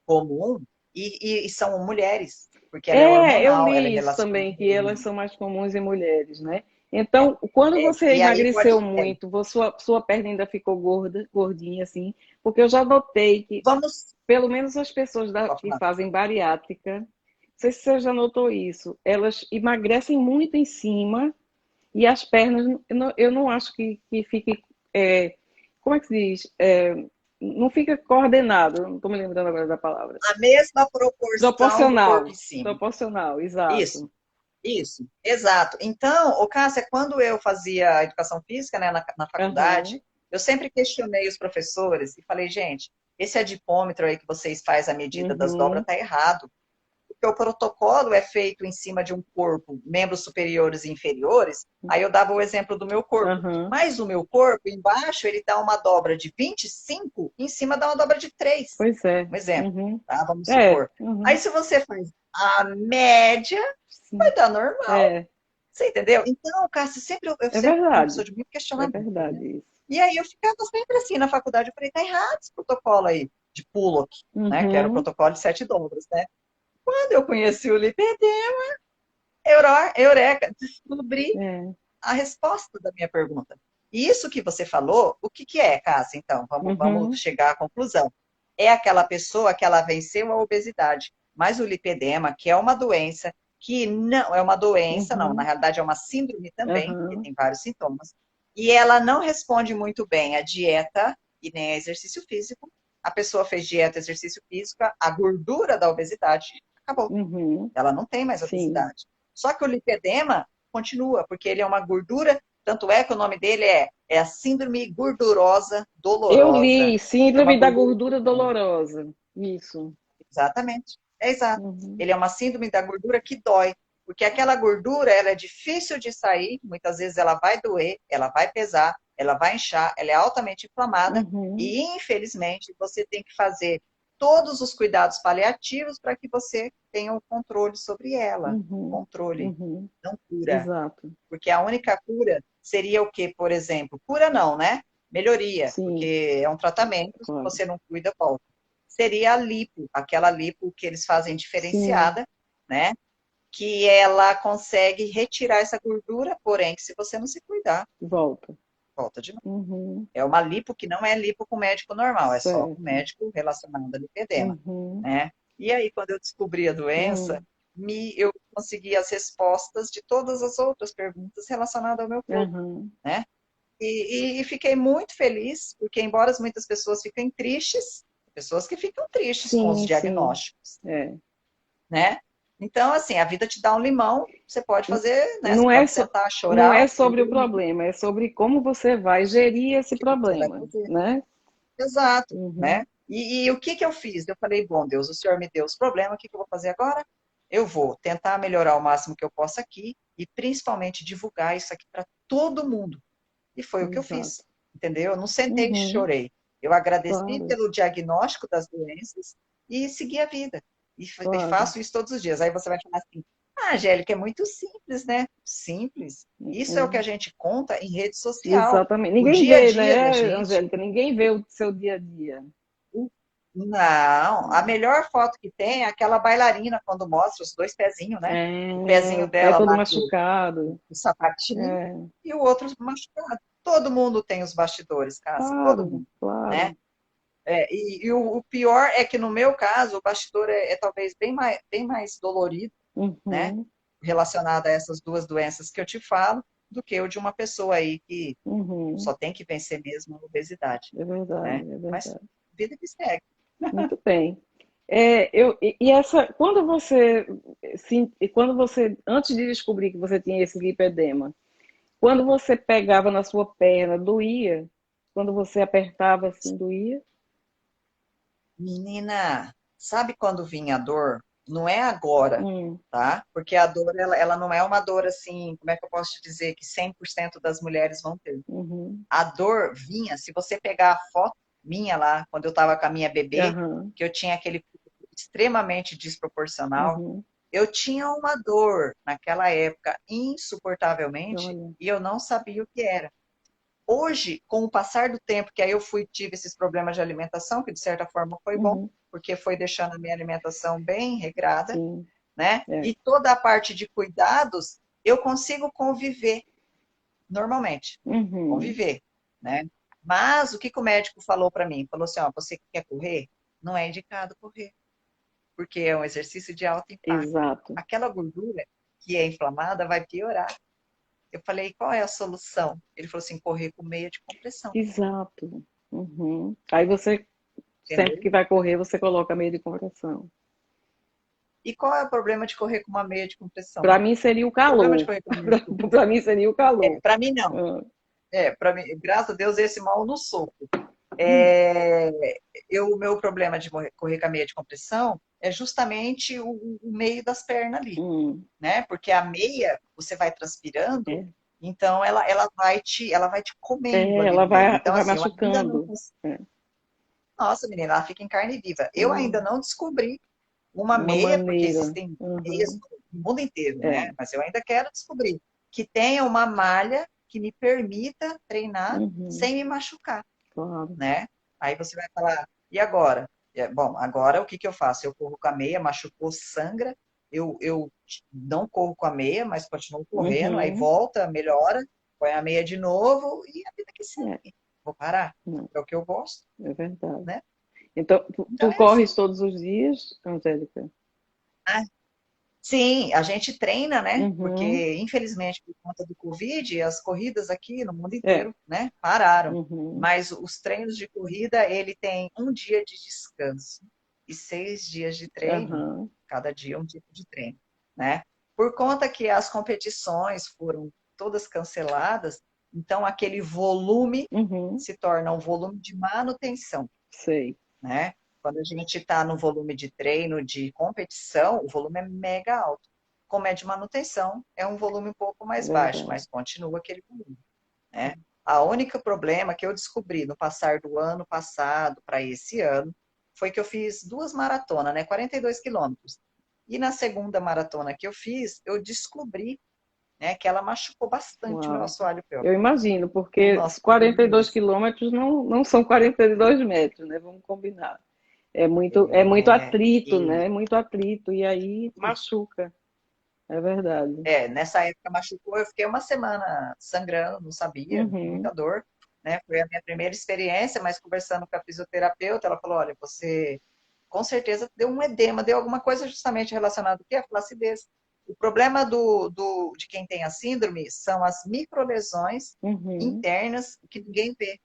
Speaker 2: Comum, e são mulheres, porque ela é
Speaker 3: Eu
Speaker 2: hormonal, ela é
Speaker 3: li isso
Speaker 2: relacionada
Speaker 3: também,
Speaker 2: ao
Speaker 3: que elas
Speaker 2: hormônio.
Speaker 3: são mais comuns em mulheres, né? Então, quando você
Speaker 2: E aí
Speaker 3: emagreceu
Speaker 2: pode.
Speaker 3: muito, sua perna ainda ficou gorda, gordinha assim, porque eu já notei que,
Speaker 2: Vamos.
Speaker 3: pelo menos as pessoas
Speaker 2: Pode
Speaker 3: que
Speaker 2: falar.
Speaker 3: fazem bariátrica, não sei se você já notou isso, elas emagrecem muito em cima e as pernas, eu não acho que fique, como é que se diz? Não fica coordenado, não estou me lembrando agora da palavra.
Speaker 2: A mesma proporção do corpo em
Speaker 3: Proporcional,
Speaker 2: cima.
Speaker 3: proporcional,
Speaker 2: Isso.
Speaker 3: exato.
Speaker 2: Isso, exato. Então, ô Cássia, quando eu fazia educação física, né, na
Speaker 3: Aham,
Speaker 2: faculdade, eu sempre questionei os professores e falei, gente, esse adipômetro aí que vocês fazem a medida das dobras
Speaker 3: uhum,
Speaker 2: está errado. Porque o protocolo é feito em cima de um corpo, membros superiores e inferiores, aí eu dava o exemplo do meu corpo.
Speaker 3: aham.
Speaker 2: Mas o meu corpo, embaixo, ele dá uma dobra de 25, em cima dá uma dobra de 3.
Speaker 3: Pois é.
Speaker 2: Um exemplo,
Speaker 3: Uhum.
Speaker 2: tá? Vamos supor. Aí
Speaker 3: Uhum.
Speaker 2: se você faz a média, vai
Speaker 3: Sim.
Speaker 2: dar normal.
Speaker 3: É,
Speaker 2: Você entendeu? Então, Cássio, eu
Speaker 3: é
Speaker 2: sempre fui uma pessoa
Speaker 3: verdade.
Speaker 2: de muito
Speaker 3: É
Speaker 2: questionamento, né?
Speaker 3: verdade isso.
Speaker 2: E aí eu ficava sempre assim na faculdade, eu falei, tá errado esse protocolo aí de Pullock, né? Que era o
Speaker 3: Uhum.
Speaker 2: protocolo de 7 dobras, né? Quando eu conheci o lipedema, eureka, descobri
Speaker 3: É.
Speaker 2: a resposta da minha pergunta. E isso que você falou, o que que é, Cássia? Então, vamos
Speaker 3: Uhum.
Speaker 2: chegar à conclusão. É aquela pessoa que ela venceu a obesidade, mas o lipedema, que é uma doença, que não é uma doença, não, na
Speaker 3: Uhum.
Speaker 2: realidade é uma síndrome também, que
Speaker 3: Aham.
Speaker 2: tem vários sintomas, e ela não responde muito bem à dieta e nem a exercício físico. A pessoa fez dieta, exercício físico, a gordura da obesidade acabou.
Speaker 3: Uhum.
Speaker 2: Ela não tem mais
Speaker 3: Sim.
Speaker 2: obesidade. Só que o lipedema continua, porque ele é uma gordura, tanto é que o nome dele é a síndrome gordurosa
Speaker 3: Eu
Speaker 2: dolorosa.
Speaker 3: li
Speaker 2: É uma
Speaker 3: Síndrome da
Speaker 2: gordura que
Speaker 3: Gordura
Speaker 2: dói.
Speaker 3: Dolorosa. Isso.
Speaker 2: Exatamente. É exato.
Speaker 3: Uhum.
Speaker 2: Ele é uma síndrome da gordura que dói. Porque aquela gordura, ela é difícil de sair, muitas vezes ela vai doer, ela vai pesar, ela vai inchar, ela é altamente inflamada
Speaker 3: Uhum.
Speaker 2: e, infelizmente, você tem que fazer todos os cuidados paliativos para que você tenha o controle sobre ela.
Speaker 3: Uhum.
Speaker 2: Controle,
Speaker 3: Uhum.
Speaker 2: não cura.
Speaker 3: Exato.
Speaker 2: Porque a única cura seria o quê, por exemplo? Cura não, né? Melhoria,
Speaker 3: Sim,
Speaker 2: porque é um tratamento, se
Speaker 3: claro.
Speaker 2: você não cuida, volta. Seria a lipo, aquela lipo que eles fazem
Speaker 3: Sim,
Speaker 2: diferenciada, né? Que ela consegue retirar essa gordura, porém, que se você não se cuidar,
Speaker 3: volta.
Speaker 2: volta de novo.
Speaker 3: Uhum.
Speaker 2: É uma lipo que não é lipo com médico normal, é só com
Speaker 3: Certo.
Speaker 2: médico relacionado a lipedema,
Speaker 3: Uhum.
Speaker 2: né? E aí, quando eu descobri a doença,
Speaker 3: Hum.
Speaker 2: eu consegui as respostas de todas as outras perguntas relacionadas ao meu corpo,
Speaker 3: Aham.
Speaker 2: né? E fiquei muito feliz, porque embora muitas pessoas fiquem tristes, pessoas que ficam tristes com os
Speaker 3: Sim, sim.
Speaker 2: diagnósticos,
Speaker 3: É.
Speaker 2: né? Então, assim, a vida te dá um limão, você pode fazer, né? Você
Speaker 3: Não é,
Speaker 2: pode sentar,
Speaker 3: não
Speaker 2: chorar,
Speaker 3: é
Speaker 2: o
Speaker 3: sobre o problema, é sobre como você vai gerir esse
Speaker 2: que você vai
Speaker 3: problema,
Speaker 2: fazer.
Speaker 3: né?
Speaker 2: Exato,
Speaker 3: Uhum,
Speaker 2: né? E o que que eu fiz? Eu falei, bom, Deus, o Senhor me deu os problemas, o que que eu vou fazer agora? Eu vou tentar melhorar o máximo que eu possa aqui e principalmente divulgar isso aqui para todo mundo. E foi o que eu
Speaker 3: exato.
Speaker 2: fiz, entendeu? Eu não sentei e
Speaker 3: Uhum,
Speaker 2: chorei. Eu agradeci
Speaker 3: claro,
Speaker 2: pelo diagnóstico das doenças e segui a vida. E
Speaker 3: claro.
Speaker 2: faço isso todos os dias. Aí você vai falar assim, ah, Angélica, é muito simples, né? Simples. Isso é o que a
Speaker 3: Uhum.
Speaker 2: gente conta em rede social.
Speaker 3: Exatamente.
Speaker 2: O
Speaker 3: Ninguém
Speaker 2: dia a
Speaker 3: vê,
Speaker 2: dia da
Speaker 3: né,
Speaker 2: gente.
Speaker 3: Angélica? Ninguém vê o seu dia a dia.
Speaker 2: Não, a melhor foto que tem é aquela bailarina quando mostra os dois pezinhos, né? O
Speaker 3: É,
Speaker 2: pezinho
Speaker 3: o pé
Speaker 2: dela
Speaker 3: todo
Speaker 2: lá com
Speaker 3: machucado.
Speaker 2: o sapatinho
Speaker 3: É,
Speaker 2: e o outro machucado. Todo mundo tem os bastidores, Cássia, todo
Speaker 3: claro,
Speaker 2: mundo, né?
Speaker 3: claro.
Speaker 2: O pior é que no meu caso o bastidor é talvez bem mais dolorido, né?
Speaker 3: Uhum,
Speaker 2: Relacionado a essas duas doenças que eu te falo, do que o de uma pessoa aí que
Speaker 3: uhum.
Speaker 2: só tem que vencer mesmo a obesidade,
Speaker 3: É verdade,
Speaker 2: né?
Speaker 3: é
Speaker 2: Mas
Speaker 3: verdade.
Speaker 2: vida que segue.
Speaker 3: Muito bem. E essa, quando você, antes de descobrir que você tinha esse lipedema, quando você pegava na sua perna, doía? Quando você apertava assim, doía?
Speaker 2: Menina, sabe quando vinha a dor? Não é agora,
Speaker 3: Hum,
Speaker 2: tá? Porque a dor, ela não é uma dor assim, como é que eu posso te dizer, que 100% das mulheres vão ter.
Speaker 3: uhum,
Speaker 2: A dor vinha, se você pegar a foto minha lá, quando eu estava com a minha bebê,
Speaker 3: aham,
Speaker 2: que eu tinha aquele corpo extremamente desproporcional,
Speaker 3: uhum.
Speaker 2: eu tinha uma dor naquela época insuportavelmente
Speaker 3: Olha,
Speaker 2: e eu não sabia o que era. Hoje, com o passar do tempo, que aí eu tive esses problemas de alimentação, que de certa forma foi bom,
Speaker 3: uhum,
Speaker 2: porque foi deixando a minha alimentação bem regrada,
Speaker 3: sim,
Speaker 2: né?
Speaker 3: é.
Speaker 2: E toda a parte de cuidados, eu consigo conviver normalmente,
Speaker 3: Uhum,
Speaker 2: conviver, né? Mas o que que o médico falou para mim? Falou assim, ó, você que quer correr, não é indicado correr, porque é um exercício de alto impacto.
Speaker 3: exato,
Speaker 2: Aquela gordura que é inflamada vai piorar. Eu falei, qual é a solução? Ele falou assim, correr com meia de compressão,
Speaker 3: exato. Uhum. Aí você, sempre
Speaker 2: entendeu?
Speaker 3: que vai correr, você coloca meio de compressão.
Speaker 2: E qual é o problema de correr com uma meia de compressão?
Speaker 3: Para mim seria o
Speaker 2: O problema de
Speaker 3: calor.
Speaker 2: correr com uma meia de
Speaker 3: Para
Speaker 2: compressão?
Speaker 3: mim seria o calor.
Speaker 2: Para mim não.
Speaker 3: Ah,
Speaker 2: Para mim, graças a Deus, esse mal no soco. É, o meu problema de correr com a meia de compressão é justamente o meio das pernas ali,
Speaker 3: hum,
Speaker 2: né? Porque a meia, você vai transpirando,
Speaker 3: é.
Speaker 2: então ela vai te comendo ali
Speaker 3: Ela
Speaker 2: no meio.
Speaker 3: vai,
Speaker 2: Então,
Speaker 3: vai
Speaker 2: assim, eu ainda não
Speaker 3: machucando.
Speaker 2: consegui.
Speaker 3: É.
Speaker 2: Nossa, menina, ela fica em carne viva. Eu ainda
Speaker 3: Hum,
Speaker 2: não descobri uma
Speaker 3: uma
Speaker 2: meia, porque
Speaker 3: maneira.
Speaker 2: existem meias
Speaker 3: Uhum,
Speaker 2: no mundo inteiro, né?
Speaker 3: é.
Speaker 2: Mas eu ainda quero descobrir que tenha uma malha que me permita treinar
Speaker 3: Uhum,
Speaker 2: sem me machucar,
Speaker 3: claro.
Speaker 2: né? Aí você vai falar, e agora? Bom, agora o que que eu faço? Eu corro com a meia, machucou, sangra, eu não corro com a meia, mas continuo correndo, aí
Speaker 3: Uhum,
Speaker 2: volta, melhora, põe a meia de novo e a vida que
Speaker 3: é.
Speaker 2: segue. Vou parar?
Speaker 3: Não,
Speaker 2: É o que eu gosto,
Speaker 3: é verdade.
Speaker 2: né?
Speaker 3: Então,
Speaker 2: Então
Speaker 3: tu
Speaker 2: é assim.
Speaker 3: corres todos os dias, Angélica?
Speaker 2: Sim, a gente treina, né?
Speaker 3: Uhum,
Speaker 2: Porque, infelizmente, por conta do Covid, as corridas aqui no mundo
Speaker 3: é.
Speaker 2: inteiro, né, pararam.
Speaker 3: Uhum,
Speaker 2: Mas os treinos de corrida, ele tem um dia de descanso e 6 dias de treino,
Speaker 3: aham,
Speaker 2: cada dia um tipo de treino, né? Por conta que as competições foram todas canceladas, então aquele volume
Speaker 3: uhum,
Speaker 2: se torna um volume de manutenção,
Speaker 3: sei.
Speaker 2: né? Quando a gente está no volume de treino, de competição, o volume é mega alto. Como é de manutenção, é um volume um pouco mais baixo,
Speaker 3: Verdade.
Speaker 2: mas continua aquele volume, né? A única problema que eu descobri no passar do ano passado para esse ano foi que eu fiz duas maratonas, né? 42 quilômetros. E na segunda maratona que eu fiz, eu descobri, né, que ela machucou bastante o meu
Speaker 3: Uau.
Speaker 2: assoalho
Speaker 3: Eu
Speaker 2: pélvico.
Speaker 3: imagino, porque
Speaker 2: Nossa, foi
Speaker 3: 42
Speaker 2: doloroso.
Speaker 3: quilômetros não são 42 metros, né? Vamos combinar. É muito atrito,
Speaker 2: E
Speaker 3: né? É muito atrito, e aí machuca. É verdade.
Speaker 2: Nessa época machucou, eu fiquei uma semana sangrando, não sabia,
Speaker 3: Uhum.
Speaker 2: muita dor, né? Foi a minha primeira experiência, mas conversando com a fisioterapeuta, ela falou, olha, você com certeza deu um edema, deu alguma coisa justamente relacionada ao quê? A flacidez. O problema de quem tem a síndrome são as microlesões
Speaker 3: Uhum.
Speaker 2: internas que ninguém vê.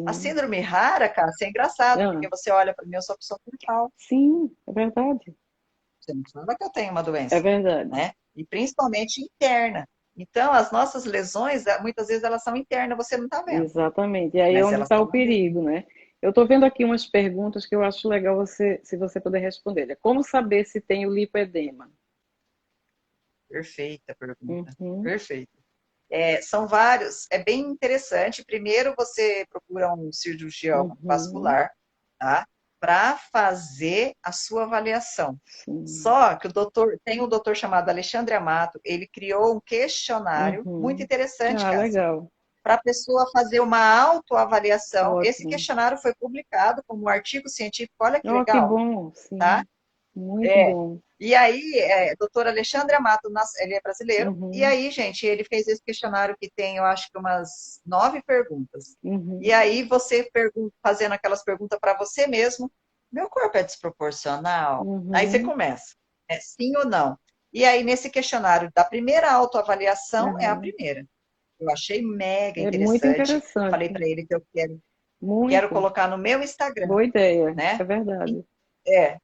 Speaker 2: A
Speaker 3: Sim.
Speaker 2: síndrome rara, cara, isso é engraçado,
Speaker 3: Ah,
Speaker 2: porque você olha para mim, eu sou a pessoa normal.
Speaker 3: sim, é verdade.
Speaker 2: Você não fala que eu tenho uma
Speaker 3: É
Speaker 2: doença,
Speaker 3: verdade.
Speaker 2: né? E principalmente interna. Então, as nossas lesões, muitas vezes elas são internas, você não está vendo,
Speaker 3: Exatamente. E aí é
Speaker 2: mas
Speaker 3: onde
Speaker 2: elas
Speaker 3: está o
Speaker 2: estão lá dentro.
Speaker 3: perigo, né? Eu estou vendo aqui umas perguntas que eu acho legal você, se você puder responder. É como saber se tem o lipedema?
Speaker 2: Perfeita pergunta.
Speaker 3: Uhum,
Speaker 2: Perfeito. São vários. É bem interessante. Primeiro, você procura um cirurgião
Speaker 3: uhum,
Speaker 2: vascular, tá? Para fazer a sua avaliação.
Speaker 3: sim.
Speaker 2: Só que tem um doutor chamado Alexandre Amato, ele criou um questionário muito
Speaker 3: Uhum.
Speaker 2: interessante,
Speaker 3: Ah,
Speaker 2: Cássia,
Speaker 3: legal.
Speaker 2: para a pessoa fazer uma autoavaliação. Esse
Speaker 3: Ótimo.
Speaker 2: questionário foi publicado como um artigo científico, olha que
Speaker 3: Oh, que
Speaker 2: legal,
Speaker 3: bom.
Speaker 2: tá?
Speaker 3: Sim, muito
Speaker 2: É.
Speaker 3: bom.
Speaker 2: E aí, doutor Alexandre Amato, ele é brasileiro, e
Speaker 3: Uhum,
Speaker 2: aí, gente, ele fez esse questionário que tem, eu acho que umas 9 perguntas. E
Speaker 3: uhum,
Speaker 2: aí, você fazendo aquelas perguntas para você mesmo, meu corpo é desproporcional? Aí você
Speaker 3: uhum,
Speaker 2: começa, sim ou não? E aí, nesse questionário da primeira autoavaliação, é a
Speaker 3: uhum.
Speaker 2: primeira. Eu achei mega
Speaker 3: É muito
Speaker 2: interessante, falei
Speaker 3: interessante.
Speaker 2: para ele que eu quero
Speaker 3: Muito.
Speaker 2: colocar no meu Instagram,
Speaker 3: Boa ideia.
Speaker 2: né?
Speaker 3: É verdade.
Speaker 2: É,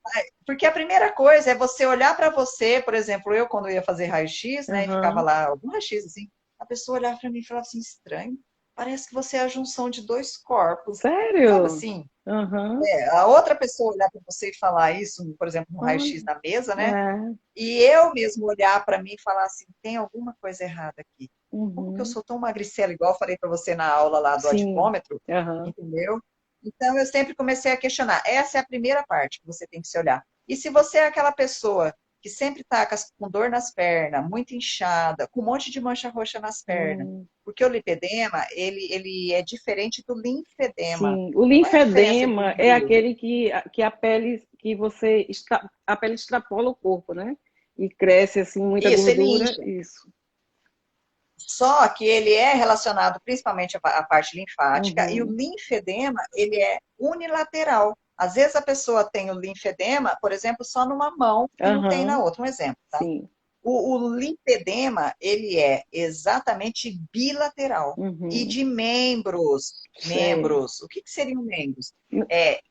Speaker 2: porque a primeira coisa é você olhar para você, por exemplo, eu quando ia fazer raio-x, né, e ficava
Speaker 3: Aham.
Speaker 2: lá algum raio-x assim, a pessoa olhava para mim e falava assim, estranho, parece que você é a junção de dois corpos, sabe
Speaker 3: Sério?
Speaker 2: assim?
Speaker 3: Aham.
Speaker 2: A outra pessoa olhar para você e falar isso, por exemplo, no
Speaker 3: Olha.
Speaker 2: raio-x na mesa, né?
Speaker 3: É.
Speaker 2: E eu mesmo olhar para mim e falar assim, tem alguma coisa errada aqui. Como que eu
Speaker 3: Uhum.
Speaker 2: sou tão magricela, igual eu falei para você na aula lá do
Speaker 3: Sim.
Speaker 2: adipômetro,
Speaker 3: Aham.
Speaker 2: entendeu? Então eu sempre comecei a questionar. Essa é a primeira parte que você tem que se olhar. E se você é aquela pessoa que sempre está com dor nas pernas, muito inchada, com um monte de mancha roxa nas pernas,
Speaker 3: Hum.
Speaker 2: porque o lipedema, ele é diferente do linfedema.
Speaker 3: Sim. O
Speaker 2: Qual é a diferença de
Speaker 3: linfedema
Speaker 2: um
Speaker 3: é
Speaker 2: para o outro?
Speaker 3: aquele que a pele que você a pele extrapola o corpo, né? E cresce assim muita
Speaker 2: Isso, ele
Speaker 3: gordura.
Speaker 2: incha.
Speaker 3: Isso.
Speaker 2: Só que ele é relacionado principalmente à parte linfática e o
Speaker 3: Uhum.
Speaker 2: linfedema, ele é unilateral. Às vezes a pessoa tem o linfedema, por exemplo, só numa mão e não tem na
Speaker 3: Aham.
Speaker 2: outra. Um exemplo, tá?
Speaker 3: Sim.
Speaker 2: O lipedema, ele é exatamente bilateral e
Speaker 3: Uhum.
Speaker 2: de membros.
Speaker 3: Sei.
Speaker 2: Membros. O que seriam membros?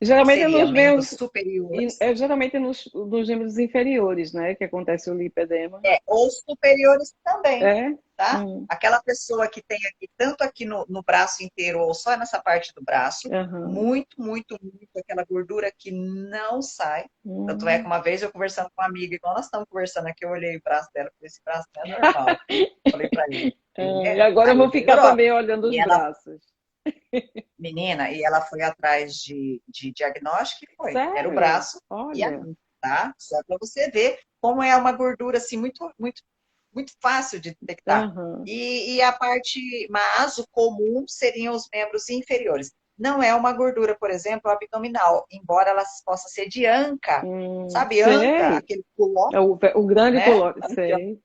Speaker 3: Geralmente é
Speaker 2: Seria
Speaker 3: nos
Speaker 2: membros
Speaker 3: meus,
Speaker 2: superiores,
Speaker 3: geralmente nos membros inferiores, né, que acontece o lipedema.
Speaker 2: ou superiores também,
Speaker 3: É?
Speaker 2: tá? Aquela pessoa que tem aqui, tanto aqui no braço inteiro ou só nessa parte do braço,
Speaker 3: Aham.
Speaker 2: muito, muito, muito, aquela gordura que não sai. Tanto é que
Speaker 3: Hum.
Speaker 2: uma vez eu conversando com uma amiga, igual nós estamos conversando aqui, eu olhei o braço dela e falei, esse braço não é normal. Falei para ele.
Speaker 3: E agora eu
Speaker 2: Aí
Speaker 3: vou
Speaker 2: ele
Speaker 3: ficar
Speaker 2: melhorou.
Speaker 3: também olhando os
Speaker 2: E ela,
Speaker 3: braços.
Speaker 2: menina, e ela foi atrás de diagnóstico e foi. Era o
Speaker 3: Sério?
Speaker 2: braço e a
Speaker 3: Olha.
Speaker 2: rinha, tá? Só para você ver como é uma gordura assim muito, muito, muito fácil de detectar.
Speaker 3: Aham.
Speaker 2: E a parte maso comum seriam os membros inferiores. Não é uma gordura, por exemplo, abdominal, embora ela possa ser de anca. Sabe, anca,
Speaker 3: Sei.
Speaker 2: aquele puló,
Speaker 3: É o grande
Speaker 2: né?
Speaker 3: colóide. Sei.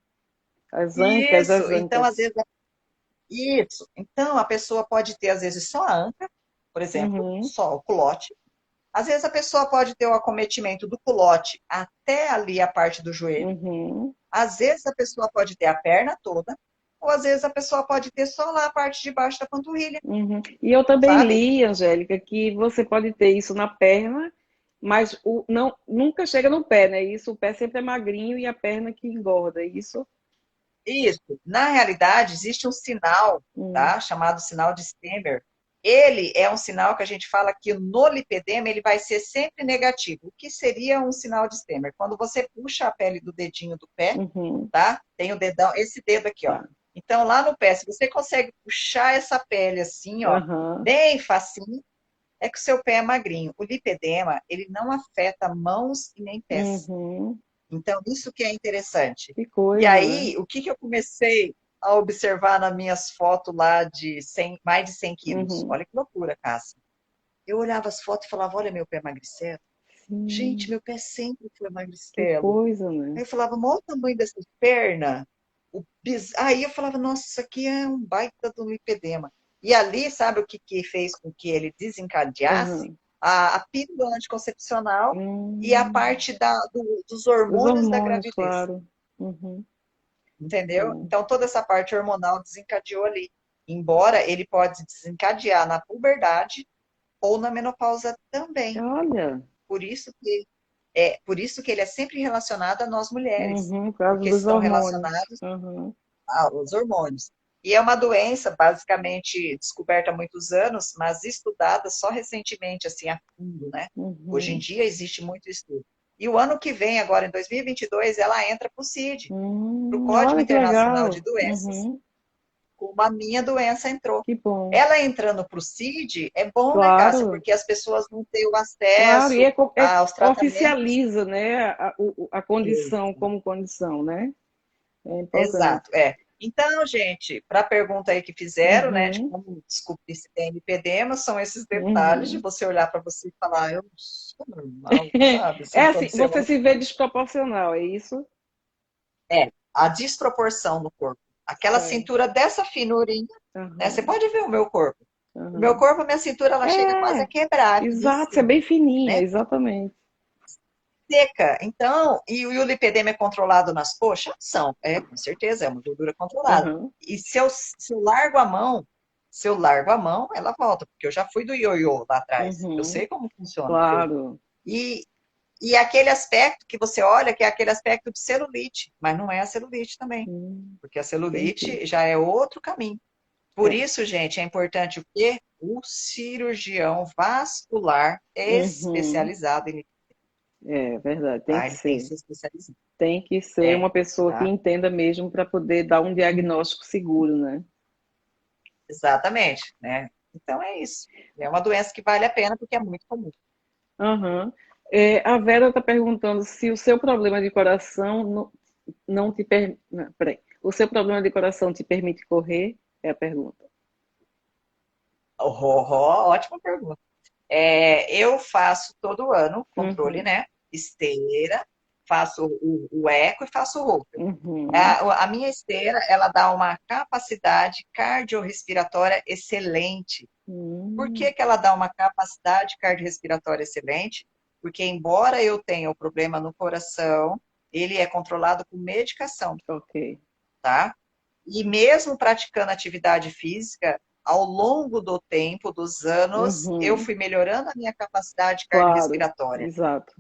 Speaker 3: As ancas,
Speaker 2: Isso.
Speaker 3: as
Speaker 2: Então, às
Speaker 3: ancas.
Speaker 2: vezes, isso. Então, a pessoa pode ter, às vezes, só a anca, por exemplo,
Speaker 3: Uhum.
Speaker 2: só o culote. Às vezes, a pessoa pode ter o acometimento do culote até ali a parte do joelho.
Speaker 3: Uhum.
Speaker 2: Às vezes, a pessoa pode ter a perna toda, ou às vezes, a pessoa pode ter só lá a parte de baixo da panturrilha,
Speaker 3: Uhum. E eu também
Speaker 2: sabe?
Speaker 3: li, Angélica, que você pode ter isso na perna, mas não, nunca chega no pé, né? Isso, o pé sempre é magrinho e a perna que engorda. Isso?
Speaker 2: Isso. Na realidade, existe um sinal,
Speaker 3: Hum.
Speaker 2: tá? Chamado sinal de Stemmer. Ele é um sinal que a gente fala que no lipedema ele vai ser sempre negativo. O que seria um sinal de Stemmer? Quando você puxa a pele do dedinho do pé,
Speaker 3: Uhum.
Speaker 2: tá? Tem o dedão, esse dedo aqui, ó.
Speaker 3: Tá.
Speaker 2: Então, lá no pé, se você consegue puxar essa pele assim, ó,
Speaker 3: Aham.
Speaker 2: bem facinho, é que o seu pé é magrinho. O lipedema, ele não afeta mãos e nem pés.
Speaker 3: Uhum.
Speaker 2: Então, isso que é interessante.
Speaker 3: Que
Speaker 2: E
Speaker 3: coisa, né?
Speaker 2: aí, o que eu comecei a observar nas minhas fotos lá de 100, mais de 100 quilos?
Speaker 3: Uhum.
Speaker 2: Olha que loucura, Cássia. Eu olhava as fotos e falava, olha meu pé magricelo. Gente,
Speaker 3: Sim,
Speaker 2: meu pé sempre foi
Speaker 3: que
Speaker 2: magricelo.
Speaker 3: coisa, né?
Speaker 2: Aí eu falava, olha o tamanho dessa perna. Aí eu falava, nossa, isso aqui é um baita do lipedema. E ali, sabe o que fez com que ele desencadeasse?
Speaker 3: Aham.
Speaker 2: A pílula anticoncepcional e a
Speaker 3: Hum.
Speaker 2: parte dos
Speaker 3: Os
Speaker 2: hormônios da
Speaker 3: hormônios,
Speaker 2: gravidez.
Speaker 3: claro. Uhum.
Speaker 2: Entendeu?
Speaker 3: É.
Speaker 2: Então, toda essa parte hormonal desencadeou ali. Embora ele pode desencadear na puberdade ou na menopausa também.
Speaker 3: Olha,
Speaker 2: Por isso que por isso que ele é sempre relacionado a nós mulheres,
Speaker 3: Por causa
Speaker 2: porque
Speaker 3: dos
Speaker 2: estão
Speaker 3: hormônios.
Speaker 2: relacionados
Speaker 3: Uhum,
Speaker 2: aos hormônios. E é uma doença basicamente descoberta há muitos anos, mas estudada só recentemente, assim, a fundo, né? Hoje em
Speaker 3: uhum.
Speaker 2: dia existe muito estudo. E o ano que vem, agora em 2022, ela entra para o CID, para o Código
Speaker 3: Olha que
Speaker 2: Internacional de
Speaker 3: legal.
Speaker 2: Doenças,
Speaker 3: Uhum,
Speaker 2: como a minha doença entrou.
Speaker 3: que bom.
Speaker 2: Ela entrando para o CID é bom, né, Cássia?
Speaker 3: Claro,
Speaker 2: Porque as pessoas não têm o
Speaker 3: claro. E
Speaker 2: acesso aos tratamentos.
Speaker 3: oficializa, né, a condição como condição, né? É importante.
Speaker 2: Exato, é. Então, gente, para a pergunta aí que fizeram, né, de
Speaker 3: Uhum,
Speaker 2: como descobrir se tem lipedema, são esses detalhes de
Speaker 3: uhum.
Speaker 2: você olhar para você e falar, eu não sou normal, sabe?
Speaker 3: É
Speaker 2: Assim,
Speaker 3: assim,
Speaker 2: quando você
Speaker 3: você
Speaker 2: olha,
Speaker 3: se vê desproporcional, é isso?
Speaker 2: a desproporção no corpo. Aquela
Speaker 3: Certo.
Speaker 2: cintura dessa finurinha, né? Você
Speaker 3: Uhum,
Speaker 2: pode ver o meu corpo. O meu
Speaker 3: uhum.
Speaker 2: corpo, a minha cintura, ela chega quase a
Speaker 3: É,
Speaker 2: quebrar aqui em
Speaker 3: exato, você é
Speaker 2: cima,
Speaker 3: bem fininha,
Speaker 2: né?
Speaker 3: exatamente.
Speaker 2: Seca. Então, e o lipedema é controlado nas coxas? São, com certeza, é uma gordura controlada.
Speaker 3: Uhum,
Speaker 2: E se eu largo a mão, se eu largo a mão, ela volta, porque eu já fui do ioiô lá atrás. Eu
Speaker 3: uhum,
Speaker 2: sei como funciona.
Speaker 3: claro.
Speaker 2: E, e aquele aspecto que você olha, que é aquele aspecto de celulite, mas não é a celulite também, porque a
Speaker 3: Entendi.
Speaker 2: celulite já é outro caminho. Por
Speaker 3: É.
Speaker 2: isso, gente, é importante o quê? O cirurgião vascular
Speaker 3: Uhum,
Speaker 2: especializado em,
Speaker 3: é verdade, tem
Speaker 2: tá?
Speaker 3: que
Speaker 2: Ele tem que
Speaker 3: ser.
Speaker 2: ser especializado.
Speaker 3: Tem que ser
Speaker 2: É,
Speaker 3: uma pessoa que
Speaker 2: tá?
Speaker 3: entenda mesmo para poder dar um diagnóstico seguro, né?
Speaker 2: Exatamente, né? Então é isso. É uma doença que vale a pena porque é muito comum.
Speaker 3: Aham. A Vera está perguntando se o seu problema de coração não te permite. Peraí. O seu problema de coração te permite correr? É a pergunta.
Speaker 2: Ótima pergunta. Eu faço todo ano controle,
Speaker 3: Uhum,
Speaker 2: né? Esteira, faço o eco e faço o Holter.
Speaker 3: uhum,
Speaker 2: A minha esteira, ela dá uma capacidade cardiorrespiratória excelente. Por
Speaker 3: uhum.
Speaker 2: que que ela dá uma capacidade cardiorrespiratória excelente? Porque embora eu tenha o problema no coração, ele é controlado com medicação,
Speaker 3: Ok.
Speaker 2: tá? E mesmo praticando atividade física, ao longo do tempo, dos anos, eu
Speaker 3: Uhum,
Speaker 2: fui melhorando a minha capacidade
Speaker 3: claro,
Speaker 2: cardiorrespiratória.
Speaker 3: exato.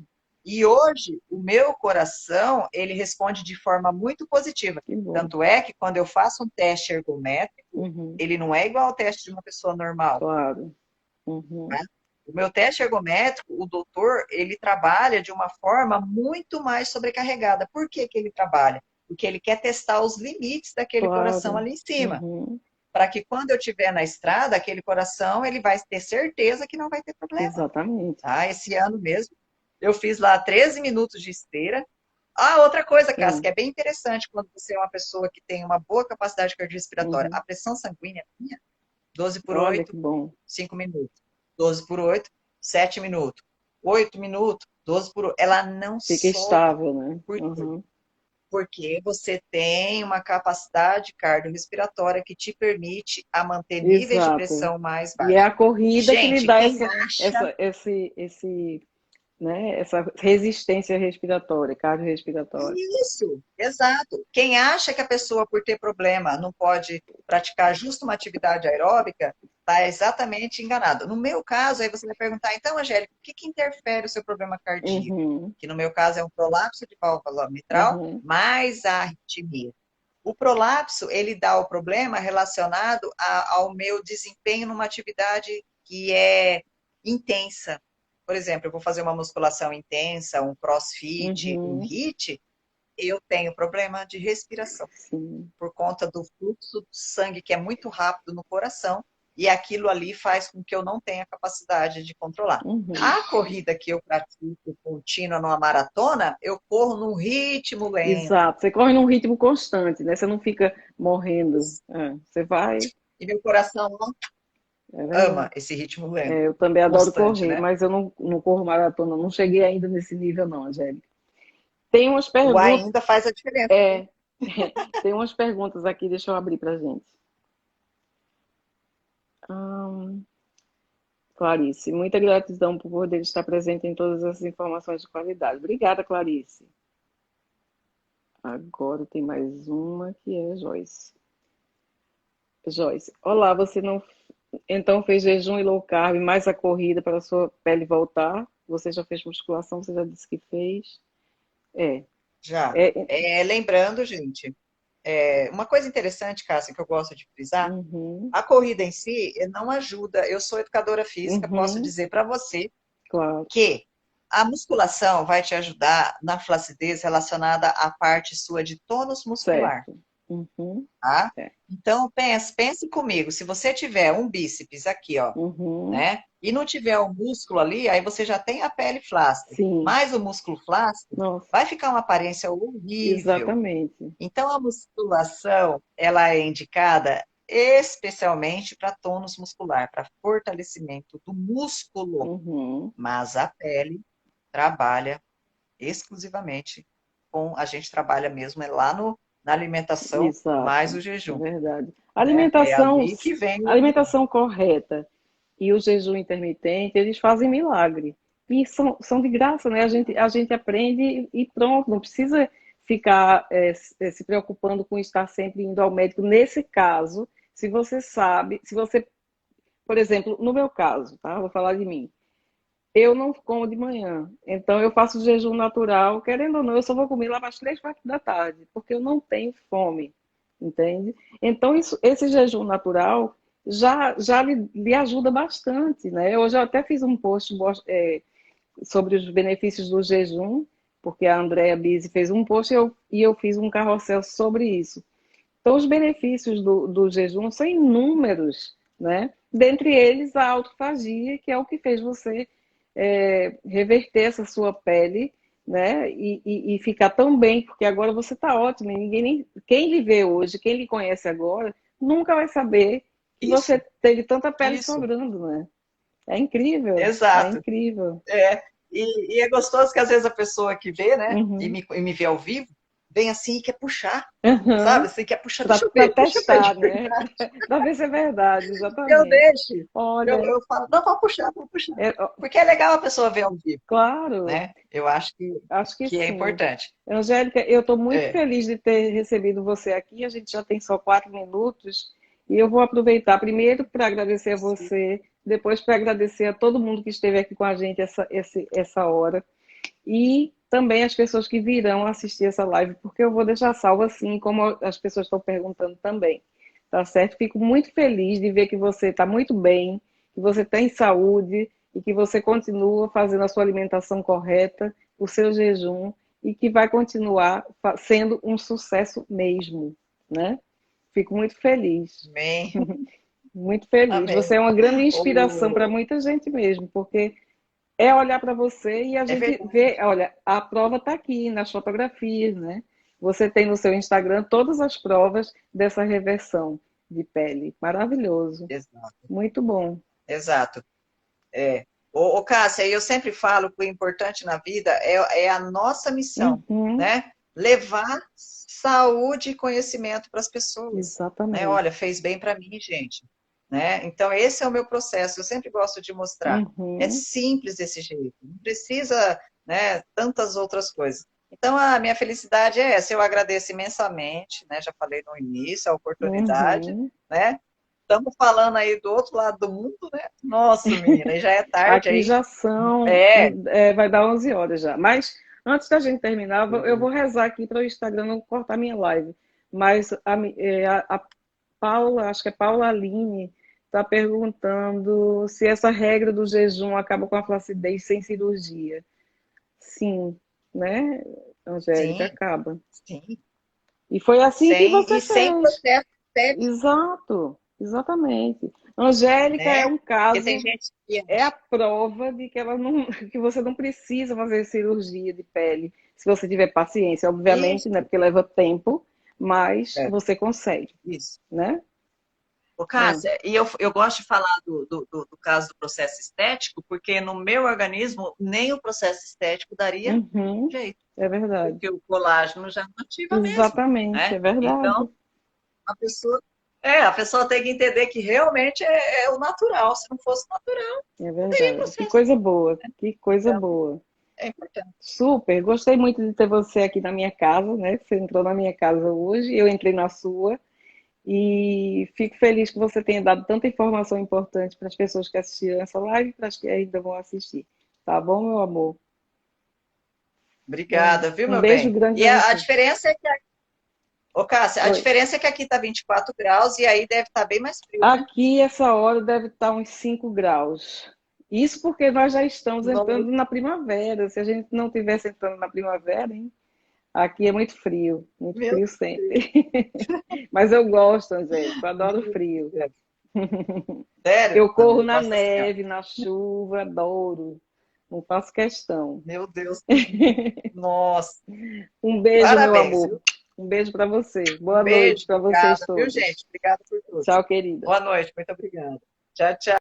Speaker 2: E hoje, o meu coração, ele responde de forma muito positiva.
Speaker 3: Que bom.
Speaker 2: Tanto é que quando eu faço um teste ergométrico,
Speaker 3: Uhum,
Speaker 2: ele não é igual ao teste de uma pessoa normal,
Speaker 3: claro.
Speaker 2: né?
Speaker 3: Uhum,
Speaker 2: O meu teste ergométrico, o doutor, ele trabalha de uma forma muito mais sobrecarregada. Por que que ele trabalha? Porque ele quer testar os limites daquele coração
Speaker 3: claro.
Speaker 2: ali em cima,
Speaker 3: Uhum,
Speaker 2: para que quando eu estiver na estrada, aquele coração, ele vai ter certeza que não vai ter problema,
Speaker 3: exatamente.
Speaker 2: tá? Esse ano mesmo, eu fiz lá 13 minutos de esteira. Ah, outra coisa, Cássio,
Speaker 3: Hum,
Speaker 2: que é bem interessante quando você é uma pessoa que tem uma boa capacidade cardiorrespiratória.
Speaker 3: uhum.
Speaker 2: A pressão sanguínea minha, 12 por
Speaker 3: Olha que
Speaker 2: 8,
Speaker 3: bom.
Speaker 2: 5 minutos. 12 por 8, 7 minutos. 8 minutos, 12 por 8. Ela não
Speaker 3: Fica
Speaker 2: sobe.
Speaker 3: estável, né?
Speaker 2: Por quê?
Speaker 3: Uhum.
Speaker 2: Porque você tem uma capacidade cardiorrespiratória que te permite a manter níveis de
Speaker 3: Exato.
Speaker 2: pressão mais
Speaker 3: E é
Speaker 2: baixos.
Speaker 3: a corrida que lhe
Speaker 2: Gente,
Speaker 3: dá
Speaker 2: quem acha
Speaker 3: essa resistência respiratória, cardiorrespiratória.
Speaker 2: isso, exato. Quem acha que a pessoa, por ter problema, não pode praticar justo uma atividade aeróbica, está exatamente enganado. No meu caso, aí você vai perguntar, então, Angélica, o que que interfere o seu problema cardíaco?
Speaker 3: Uhum,
Speaker 2: Que no meu caso é um prolapso de válvula mitral
Speaker 3: uhum.
Speaker 2: mais a arritmia. O prolapso, ele dá o problema relacionado ao meu desempenho numa atividade que é intensa. Por exemplo, eu vou fazer uma musculação intensa, um crossfit, um
Speaker 3: Uhum,
Speaker 2: HIIT, eu tenho problema de respiração
Speaker 3: sim.
Speaker 2: por conta do fluxo do sangue que é muito rápido no coração e aquilo ali faz com que eu não tenha capacidade de controlar.
Speaker 3: Uhum.
Speaker 2: A corrida que eu pratico contínua numa maratona, eu corro num ritmo lento.
Speaker 3: Exato. Você corre num ritmo constante, né? Você não fica morrendo. Você vai.
Speaker 2: E meu coração
Speaker 3: É
Speaker 2: ama
Speaker 3: verdade.
Speaker 2: esse ritmo lento,
Speaker 3: Eu também adoro
Speaker 2: constante,
Speaker 3: correr,
Speaker 2: né?
Speaker 3: mas eu não corro maratona. Não cheguei ainda nesse nível, não, Angélica. Tem umas
Speaker 2: O
Speaker 3: perguntas.
Speaker 2: ainda faz a diferença.
Speaker 3: É, tem umas perguntas aqui, deixa eu abrir pra gente. Hum, Clarice, muita gratidão por poder estar presente em todas essas informações de qualidade. Obrigada, Clarice. Agora tem mais uma que é Joyce. Joyce, olá, você não então fez jejum e low carb mais a corrida para a sua pele voltar? Você já fez musculação, você já disse que fez. É,
Speaker 2: Já.
Speaker 3: é,
Speaker 2: Lembrando, gente, uma coisa interessante, Cássia, que eu gosto de frisar,
Speaker 3: uhum,
Speaker 2: a corrida em si não ajuda. Eu sou educadora física, posso
Speaker 3: uhum,
Speaker 2: dizer para você
Speaker 3: claro,
Speaker 2: que a musculação vai te ajudar na flacidez relacionada à parte sua de tônus muscular,
Speaker 3: certo. Uhum,
Speaker 2: tá?
Speaker 3: é,
Speaker 2: Então, pense comigo, se você tiver um bíceps aqui, ó,
Speaker 3: uhum,
Speaker 2: né? E não tiver o músculo ali, aí você já tem a pele flácida.
Speaker 3: sim,
Speaker 2: Mas o músculo flácido
Speaker 3: nossa,
Speaker 2: vai ficar uma aparência horrível.
Speaker 3: exatamente.
Speaker 2: Então, a musculação, ela é indicada especialmente para tônus muscular, para fortalecimento do músculo,
Speaker 3: Uhum,
Speaker 2: mas a pele trabalha exclusivamente a gente trabalha mesmo lá na alimentação, mais
Speaker 3: exato,
Speaker 2: o
Speaker 3: é
Speaker 2: jejum,
Speaker 3: verdade.
Speaker 2: né? É ali que vem
Speaker 3: A
Speaker 2: o...
Speaker 3: alimentação correta e o jejum intermitente, eles fazem milagre. E são de graça, né? A gente aprende e pronto, não precisa ficar se preocupando com estar sempre indo ao médico. Nesse caso, se você sabe, se você, por exemplo, no meu caso, tá? Vou falar de mim. Eu não como de manhã, então eu faço jejum natural, querendo ou não, eu só vou comer lá para as 3, 4 da tarde, porque eu não tenho fome, entende? Então esse jejum natural já lhe ajuda bastante, né? Eu já até fiz um post sobre os benefícios do jejum, porque a Andrea Bise fez um post e eu fiz um carrossel sobre isso. Então os benefícios do jejum são inúmeros, né? Dentre eles a autofagia, que é o que fez você reverter essa sua pele, né? E ficar tão bem, porque agora você está ótimo. E quem lhe vê hoje, quem lhe conhece agora, nunca vai saber que você
Speaker 2: Isso,
Speaker 3: teve tanta pele
Speaker 2: isso,
Speaker 3: sobrando, né? É incrível, é
Speaker 2: exato.
Speaker 3: incrível.
Speaker 2: É, e é gostoso que às vezes a pessoa que vê, né,
Speaker 3: Uhum.
Speaker 2: e me vê ao vivo, vem assim e quer puxar, sabe?
Speaker 3: Uhum.
Speaker 2: Assim, quer puxar,
Speaker 3: Para
Speaker 2: deixa eu ver de
Speaker 3: testar, né?
Speaker 2: verdade,
Speaker 3: Para ver se é verdade,
Speaker 2: eu
Speaker 3: exatamente.
Speaker 2: deixo.
Speaker 3: Olha,
Speaker 2: Eu falo, não, pode puxar, pode puxar.
Speaker 3: ó,
Speaker 2: Porque é legal a pessoa ver ao vivo,
Speaker 3: claro,
Speaker 2: né? Eu acho
Speaker 3: acho que
Speaker 2: que é
Speaker 3: sim.
Speaker 2: importante.
Speaker 3: Angélica, eu estou muito
Speaker 2: É,
Speaker 3: feliz de ter recebido você aqui. A gente já tem só 4 minutos e eu vou aproveitar primeiro para agradecer a
Speaker 2: sim,
Speaker 3: você, depois para agradecer a todo mundo que esteve aqui com a gente essa hora e também as pessoas que virão assistir essa live, porque eu vou deixar salvo assim, como as pessoas estão perguntando também. Tá certo? Fico muito feliz de ver que você está muito bem, que você tem saúde e que você continua fazendo a sua alimentação correta, o seu jejum e que vai continuar sendo um sucesso mesmo, né? Fico muito feliz,
Speaker 2: amém,
Speaker 3: muito feliz. Você
Speaker 2: amém.
Speaker 3: é uma grande inspiração para
Speaker 2: Oh,
Speaker 3: muita gente mesmo, porque é olhar para você e a
Speaker 2: é
Speaker 3: gente
Speaker 2: verdade.
Speaker 3: vê, olha, a prova está aqui nas fotografias, né? Você tem no seu Instagram todas as provas dessa reversão de pele. Maravilhoso.
Speaker 2: Exato,
Speaker 3: Muito bom.
Speaker 2: exato. É. Cássia, eu sempre falo que o importante na vida é a nossa missão,
Speaker 3: Uhum,
Speaker 2: né? Levar saúde e conhecimento para as pessoas, né?
Speaker 3: exatamente.
Speaker 2: Olha, fez bem para mim, gente, né? Então, esse é o meu processo, eu sempre gosto de mostrar. É
Speaker 3: Uhum,
Speaker 2: simples desse jeito, não precisa, né, tantas outras coisas. Então, a minha felicidade é essa, eu agradeço imensamente, né? Já falei no início, a oportunidade,
Speaker 3: uhum.
Speaker 2: né? Estamos falando aí do outro lado do mundo, né? Nossa, menina, e já é tarde
Speaker 3: Aqui
Speaker 2: aí.
Speaker 3: já são,
Speaker 2: É.
Speaker 3: vai dar 11 horas já. Mas antes da gente terminar, eu vou rezar aqui para o Instagram não cortar minha live. Mas a Paula, acho que é Paula Aline, está perguntando se essa regra do jejum acaba com a flacidez sem cirurgia. Sim, né, Angélica?
Speaker 2: Sim,
Speaker 3: Acaba.
Speaker 2: sim.
Speaker 3: E foi assim que
Speaker 2: Sem,
Speaker 3: você
Speaker 2: e sem
Speaker 3: fez.
Speaker 2: processo estético,
Speaker 3: Exato, exatamente. Angélica é
Speaker 2: né?
Speaker 3: um
Speaker 2: Porque tem
Speaker 3: caso,
Speaker 2: gente que
Speaker 3: é a
Speaker 2: acha.
Speaker 3: prova de que ela não, que você não precisa fazer cirurgia de pele, se você tiver paciência, obviamente, né?
Speaker 2: Isso,
Speaker 3: Porque leva tempo, mas
Speaker 2: é,
Speaker 3: você consegue,
Speaker 2: isso.
Speaker 3: né?
Speaker 2: Ô,
Speaker 3: Ah,
Speaker 2: Cássia, e eu gosto de falar do caso do processo estético, porque no meu organismo nem o processo estético daria
Speaker 3: uhum,
Speaker 2: jeito,
Speaker 3: é verdade.
Speaker 2: porque o colágeno já não ativa mesmo,
Speaker 3: Exatamente,
Speaker 2: né?
Speaker 3: é verdade.
Speaker 2: Então, a pessoa, a pessoa tem que entender que realmente é o natural. Se não fosse natural,
Speaker 3: É
Speaker 2: não teria
Speaker 3: verdade. Que
Speaker 2: processo.
Speaker 3: coisa boa, que coisa
Speaker 2: Então,
Speaker 3: boa.
Speaker 2: é importante.
Speaker 3: Super, gostei muito de ter você aqui na minha casa, né? Você entrou na minha casa hoje, eu entrei na sua. E fico feliz que você tenha dado tanta informação importante para as pessoas que assistiram essa live e para as que ainda vão assistir. Tá bom, meu amor?
Speaker 2: Obrigada, viu,
Speaker 3: Um
Speaker 2: meu
Speaker 3: beijo
Speaker 2: bem?
Speaker 3: grande
Speaker 2: E
Speaker 3: para
Speaker 2: a
Speaker 3: você.
Speaker 2: diferença é que, ô, Cássia, a
Speaker 3: Oi.
Speaker 2: diferença é que aqui tá 24 graus e aí deve estar bem mais frio, né?
Speaker 3: Aqui, essa hora, deve estar uns 5 graus. Isso porque nós já estamos
Speaker 2: Nossa,
Speaker 3: entrando na primavera. Se a gente não tivesse entrando na primavera, hein? Aqui é muito
Speaker 2: meu
Speaker 3: frio
Speaker 2: Deus.
Speaker 3: sempre. Mas eu gosto, Angélica, eu adoro frio.
Speaker 2: Sério?
Speaker 3: Eu corro na
Speaker 2: Nossa Senhora.
Speaker 3: neve, na chuva, adoro. Não faço questão.
Speaker 2: Meu Deus. Nossa.
Speaker 3: Um beijo, meu
Speaker 2: Parabéns,
Speaker 3: amor.
Speaker 2: viu?
Speaker 3: Um beijo para você.
Speaker 2: Um
Speaker 3: Boa noite
Speaker 2: beijo,
Speaker 3: para vocês
Speaker 2: obrigada, viu,
Speaker 3: todos.
Speaker 2: gente? Obrigada por tudo.
Speaker 3: Tchau, querida.
Speaker 2: Boa noite, muito obrigada. Tchau, tchau.